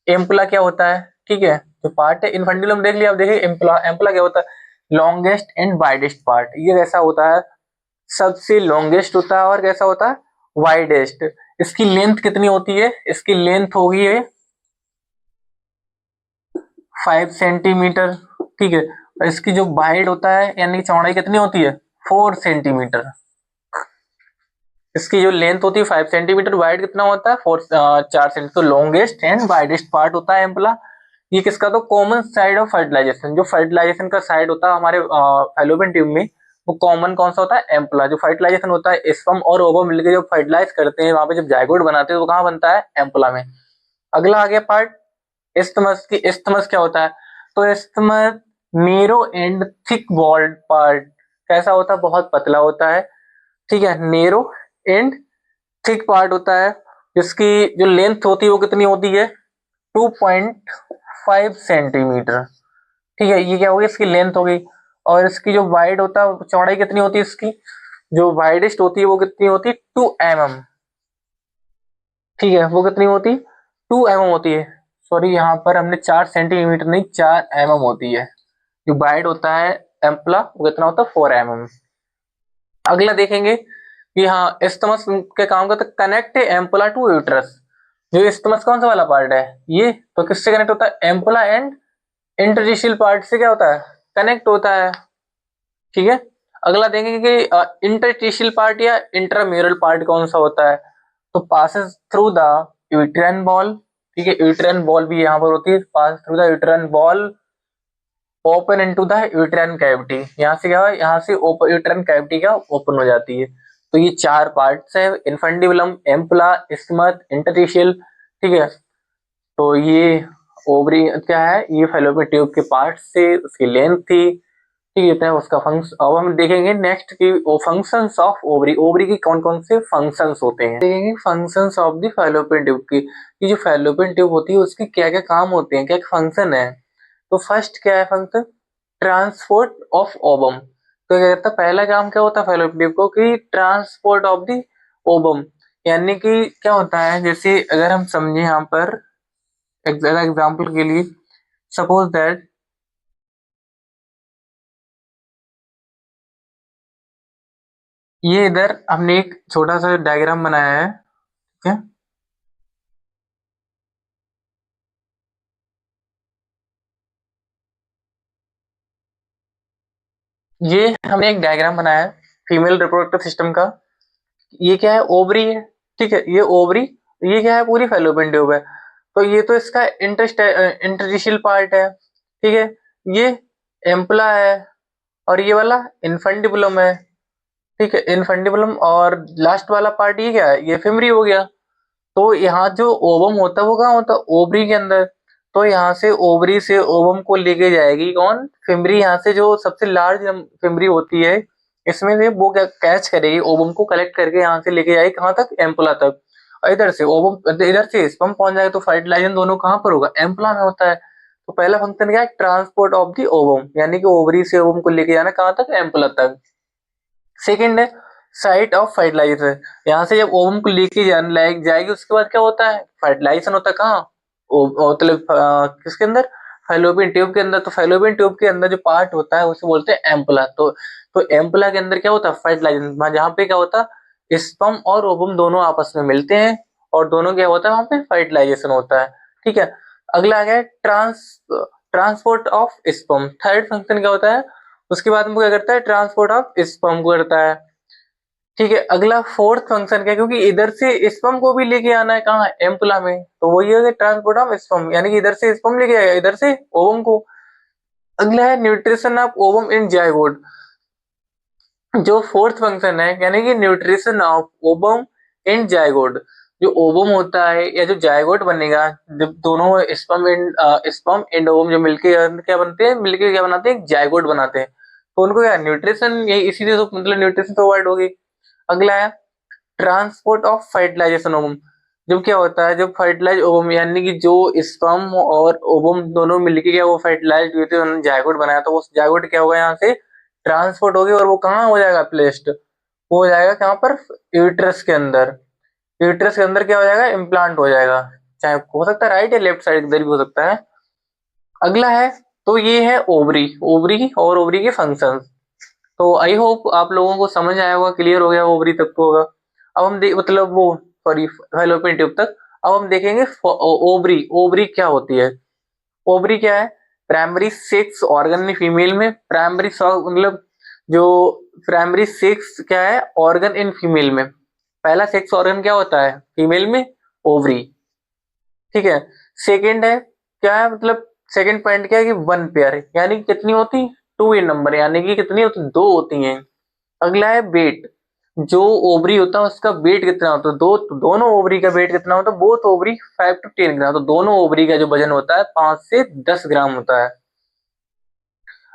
एम्पुला क्या होता है, ठीक है, जो पार्ट है इनफंडिबुलम देख लिया, अब देखिए एम्पुला, एम्पुला क्या होता है, लॉन्गेस्ट एंड वाइडेस्ट पार्ट, ये कैसा होता है, सबसे लॉन्गेस्ट होता है और कैसा होता है, वाइडेस्ट। इसकी लेंथ कितनी होती है, इसकी लेंथ होगी है 5 सेंटीमीटर, ठीक है, और इसकी जो वाइड होता है यानी कि चौड़ाई कितनी होती है, 4 सेंटीमीटर। इसकी जो लेंथ होती है 5 सेंटीमीटर, वाइड कितना होता है 4 सेंटीमीटर, तो लॉन्गेस्ट एंड वाइडेस्ट पार्ट होता है एम्पला। ये किसका, तो कॉमन साइड ऑफ फर्टिलाइजेशन, जो फर्टिलाइजेशन का साइड होता है हमारे फैलोपियन ट्यूब में, वो कॉमन कौन सा होता है, एम्पला। जो फर्टिलाइजेशन होता है स्पर्म और ओवम मिलकर जब फर्टिलाइज करते हैं, वहां पे जब जाइगोट बनाते हैं तो कहाँ बनता है, एम्पला में। अगला आ गया पार्ट इस्थमस की, इस्थमस क्या होता है, तो isthmus narrow and thick walled part, कैसा होता है, बहुत पतला होता है, ठीक है, नेरो एंड थिक पार्ट होता है, जिसकी जो लेंथ होती है वो कितनी होती है, 2.5 सेंटीमीटर, ठीक है, ये क्या होगी इसकी लेंथ होगी। और इसकी जो वाइड होता है चौड़ाई कितनी होती है, इसकी जो वाइडेस्ट होती है वो कितनी होती है, 2 mm, ठीक है, वो कितनी होती, 2 mm होती है, सॉरी यहाँ पर हमने 4 सेंटीमीटर नहीं 4 mm होती है, जो वाइड होता है एम्पला वो कितना होता है, 4 mm। अगला देखेंगे कि हाँ इस्थमस के काम का, तो कनेक्ट एम्पुला टू यूट्रस, जो इस्थमस कौन सा वाला पार्ट है, ये तो किससे कनेक्ट होता है, एम्पुला एंड इंटरस्टिशियल पार्ट से क्या होता है, कनेक्ट होता है, ठीक है। अगला देखेंगे कि इंटरस्टिशियल पार्ट या इंट्राम्यूरल पार्ट कौन सा होता है, तो passes through the uterine ball, ठीक है, यूट्राइन बॉल भी यहाँ पर होती है, pass through the uterine ball open into the uterine cavity, यहाँ से क्या है, यहाँ से यूट्राइन कैविटी क्या ओपन हो जाती है। तो ये 4 पार्ट्स है, इनफंडिबुलम, एम्पुला, इस्मथ, इंटरस्टिशियल, ठीक है। तो ये ओवरी क्या है, ये फैलोपियन ट्यूब के पार्ट से उसकी लेंथ थी, ठीक है, इतना उसका फंक्शन। अब हम देखेंगे नेक्स्ट की वो फंक्शंस ऑफ ओवरी, ओवरी की कौन कौन से फंक्शंस होते हैं, देखेंगे functions of the Fallopian tube की, ये जो फैलोपियन ट्यूब होती है उसके क्या क्या काम होते हैं, क्या क्या फंक्शन है। तो फर्स्ट क्या है फंक्शन, ट्रांसपोर्ट ऑफ ओवम, तो क्या कहता है पहला काम क्या होता है फैलोपियन ट्यूब को, कि ट्रांसपोर्ट ऑफ द ओवम, यानी कि क्या होता है, जैसे अगर हम समझे यहाँ पर एग्जाम्पल के लिए, सपोज दैट ये इधर हमने एक छोटा सा डायग्राम बनाया है, ठीक है, ये हमने एक डायग्राम बनाया है फीमेल रिप्रोडक्टिव सिस्टम का। ये क्या है, ओवरी है, ठीक है, ये ओवरी, ये क्या है, पूरी फैलोपियन ट्यूब है, तो ये तो इसका इंटरस्टिशियल पार्ट है, ठीक है, ये एम्पुला है, और ये वाला इनफंडिबुलम है, ठीक है, इनफंडिबुलम, और लास्ट वाला पार्ट ये क्या है, ये फिमरी हो गया। तो यहाँ जो ओवम होता है वो कहाँ होता है, ओवरी के अंदर, तो यहाँ से ओवरी से ओवम को लेके जाएगी कौन, फिमरी, यहाँ से जो सबसे लार्ज फिमरी होती है इसमें से वो क्या कैच करेगी ओवम को, कलेक्ट करके यहाँ से लेके जाएगी कहाँ तक, एम्पुला तक, और इधर से ओवम, इधर से स्पर्म पहुंच जाएगा, तो फर्टिलाइजेशन दोनों कहाँ पर होगा, एम्पुला में होता है। तो पहला फंक्शन क्या है, ट्रांसपोर्ट ऑफ दी ओवम, यानी कि ओवरी से ओवम को लेके जाना कहाँ तक, एम्पुला तक। सेकेंड है साइट ऑफ फर्टिलाइजर, यहाँ से जब ओवम को लेके जाने लायक जाएगी उसके बाद क्या होता है, फर्टिलाइजेशन होता है कहाँ, मतलब किसके अंदर, फैलोपियन ट्यूब के अंदर। तो फैलोपियन ट्यूब के अंदर जो पार्ट होता है उसे बोलते हैं एम्पुला। तो एम्पुला के अंदर क्या होता है, फर्टिलाइजेशन, जहाँ पे क्या होता है स्पर्म और ओवम दोनों आपस में मिलते हैं और दोनों क्या होता है वहां पे फर्टिलाइजेशन होता है। ठीक है, अगला आ गया transport of sperm. Third function क्या होता है, उसके बाद में क्या करता है, ट्रांसपोर्ट ऑफ स्पर्म को करता है। ठीक है, अगला फोर्थ फंक्शन क्या है, क्योंकि इधर से स्पर्म को भी लेके आना है कहाँ, एम्पुला में, तो वही है ट्रांसपोर्ट ऑफ स्पर्म, यानी कि इधर से स्पर्म लेके आएगा इधर से ओवम को। अगला है nutrition of ovum in zygote. जो फोर्थ फंक्शन है यानी कि nutrition of ovum in zygote. जो ओवम होता है या जो जायगोट बनेगा, जब दोनों स्पर्म एंड ओवम जो मिलके क्या बनते हैं, मिलके क्या बनाते हैं, जायगोट बनाते हैं। तो उनको क्या न्यूट्रिशन, यही इसीलिए तो मतलब न्यूट्रिशन प्रोवाइड होगी। अगला है ट्रांसपोर्ट ऑफ फर्टिलाइजेशन ओवम। जब क्या होता है, जब फर्टिलाइज ओवम यानी कि जो स्पर्म और ओवम दोनों मिलके क्या वो फर्टिलाइज हुए थे, उन्होंने जायगोट बनाया, तो वो जायगोट क्या होगा यहाँ से ट्रांसपोर्ट होगी और वो कहाँ हो जाएगा प्लेस्ड, वो हो जाएगा कहाँ पर, यूट्रस के अंदर। यूट्रस के अंदर क्या हो जाएगा, इम्प्लांट हो जाएगा, चाहे हो सकता है राइट या लेफ्ट साइड इधर भी हो सकता है। अगला है, तो ये है ओवरी, ओवरी और ओवरी के फंक्शंस। तो आई होप आप लोगों को समझ आया होगा, क्लियर हो गया ओवरी तक को होगा। अब हम मतलब वो सॉरी फैलोपियन ट्यूब तक। अब हम देखेंगे ओवरी, ओवरी क्या होती है। ओवरी क्या है, प्राइमरी सेक्स ऑर्गन फीमेल में, प्राइमरी मतलब जो प्राइमरी सेक्स क्या है ऑर्गन इन फीमेल में, पहला सेक्स ऑर्गन क्या होता है फीमेल में, ओवरी। ठीक है, सेकंड है क्या है, मतलब सेकंड पॉइंट क्या है कि वन पेयर, यानी कि कितनी होती, टू इन नंबर, यानी कि कितनी होती, दो होती हैं। अगला है वेट, जो ओवरी होता है उसका वेट कितना होता है, दोनों ओवरी का वेट कितना होता है, बोथ ओवरी 5 to 10 ग्राम, तो दोनों ओवरी का जो वजन होता है 5 से 10 ग्राम होता है।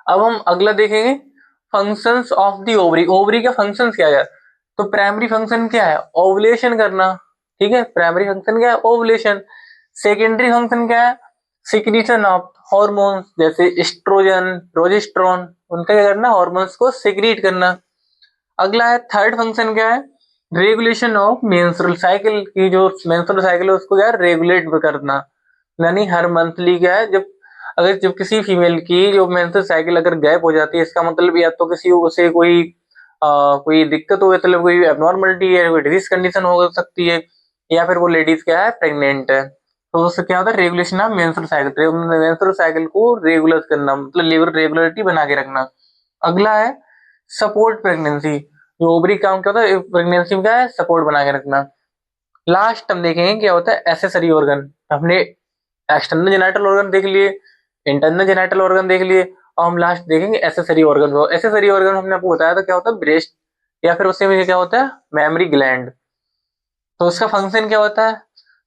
अब हम अगला देखेंगे functions of the ovary. Ovary का फंक्शंस क्या है, तो प्राइमरी फंक्शन क्या है, ओवुलेशन करना। ठीक है, प्राइमरी फंक्शन क्या है, ओवुलेशन। सेकेंडरी फंक्शन क्या है, सिक्रीशन ऑफ हॉर्मोन्स जैसे एस्ट्रोजन, प्रोजेस्टेरोन, उनका क्या करना, हॉर्मोन्स को सिक्रीट करना। अगला है थर्ड फंक्शन क्या है, रेगुलेशन ऑफ मेंस्ट्रुअल साइकिल की, जो मेंस्ट्रुअल साइकिल है उसको क्या रेगुलेट करना, यानी हर मंथली क्या है, जब किसी फीमेल की जो मेंस्ट्रुअल साइकिल अगर गैप हो जाती है, इसका मतलब या तो किसी उसे कोई दिक्कत हो, मतलब कोई एबनॉर्मलिटी है, कोई डिजीज कंडीशन हो सकती है, या फिर वो लेडीज क्या है प्रेग्नेंट है, तो उससे क्या होता है regulation of menstrual cycle, menstrual cycle को रेगुलर करना, मतलब रेगुलरिटी बना के रखना। अगला है सपोर्ट प्रेगनेंसी, जो ओवरी काम क्या होता है प्रेगनेंसी में, क्या है सपोर्ट बना के रखना। लास्ट हम देखेंगे क्या होता है एसेसरी ऑर्गन। हमने एक्सटर्नल जेनिटल ऑर्गन देख लिए, इंटरनल जेनिटल ऑर्गन देख लिए, और हम लास्ट देखेंगे एसेसरी ऑर्गन को। एसेसरी ऑर्गन हमने आपको बताया था क्या होता है, ब्रेस्ट, या फिर उससे में क्या होता है मेमरी ग्लैंड। तो उसका फंक्शन क्या होता है,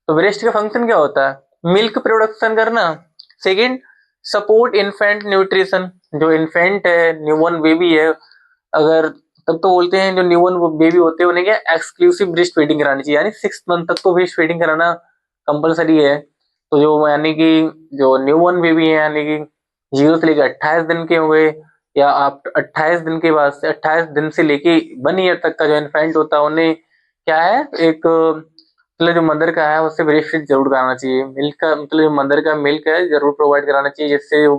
तो ब्रेस्ट का फंक्शन क्या होता है, मिल्क प्रोडक्शन करना। सेकंड, सपोर्ट इन्फेंट न्यूट्रिशन, जो इन्फेंट है, न्यूबॉर्न बेबी है, अगर तब तो बोलते हैं जो न्यूबॉर्न बेबी होते हैं उन्हें क्या एक्सक्लूसिव ब्रेस्ट फीडिंग करानी चाहिए, यानी 6 मंथ तक तो ब्रेस्ट फीडिंग कराना कंपलसरी है। तो जो यानी कि जो न्यूबॉर्न बेबी है, यानी कि 0 से लेकर 28 दिन के हुए, या आप 28 दिन के बाद से 28 दिन से लेके 1 ईयर तक का जो इन्फेंट होता है, उन्हें क्या है एक मतलब जो मदर का है उससे ब्रेस्ट फीड जरूर कराना चाहिए। मिल्क का मतलब जो मदर का मिल्क है जरूर प्रोवाइड कराना चाहिए, जिससे जो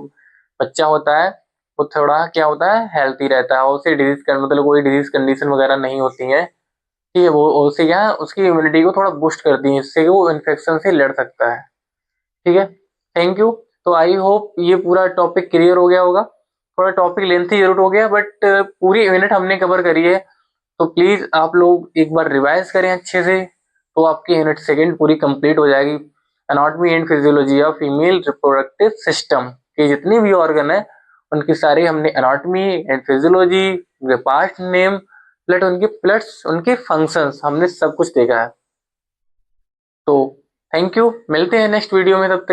बच्चा होता है वो थोड़ा क्या होता है हेल्थी रहता है, और उसे डिजीज मतलब कोई डिजीज कंडीशन वगैरह नहीं होती है। ठीक है, वो उससे क्या है उसकी इम्यूनिटी को थोड़ा बूस्ट करती है, जिससे कि वो इन्फेक्शन से लड़ सकता है। ठीक है, थैंक यू। तो आई होप ये पूरा टॉपिक क्लियर हो गया होगा। थोड़ा टॉपिक लेंथी जरूर हो गया, बट पूरी यूनिट हमने कवर करी है। तो प्लीज आप लोग एक बार रिवाइज करें अच्छे से, तो आपकी यूनिट सेकंड पूरी कंप्लीट हो जाएगी। Anatomy and physiology of female reproductive system के जितनी भी ऑर्गन है उनकी सारी हमने एनाटॉमी एंड फिजियोलॉजी, उनके पार्ट नेम प्लस उनके फंक्शंस हमने सब कुछ देखा है। तो थैंक यू, मिलते हैं नेक्स्ट वीडियो में, तब तक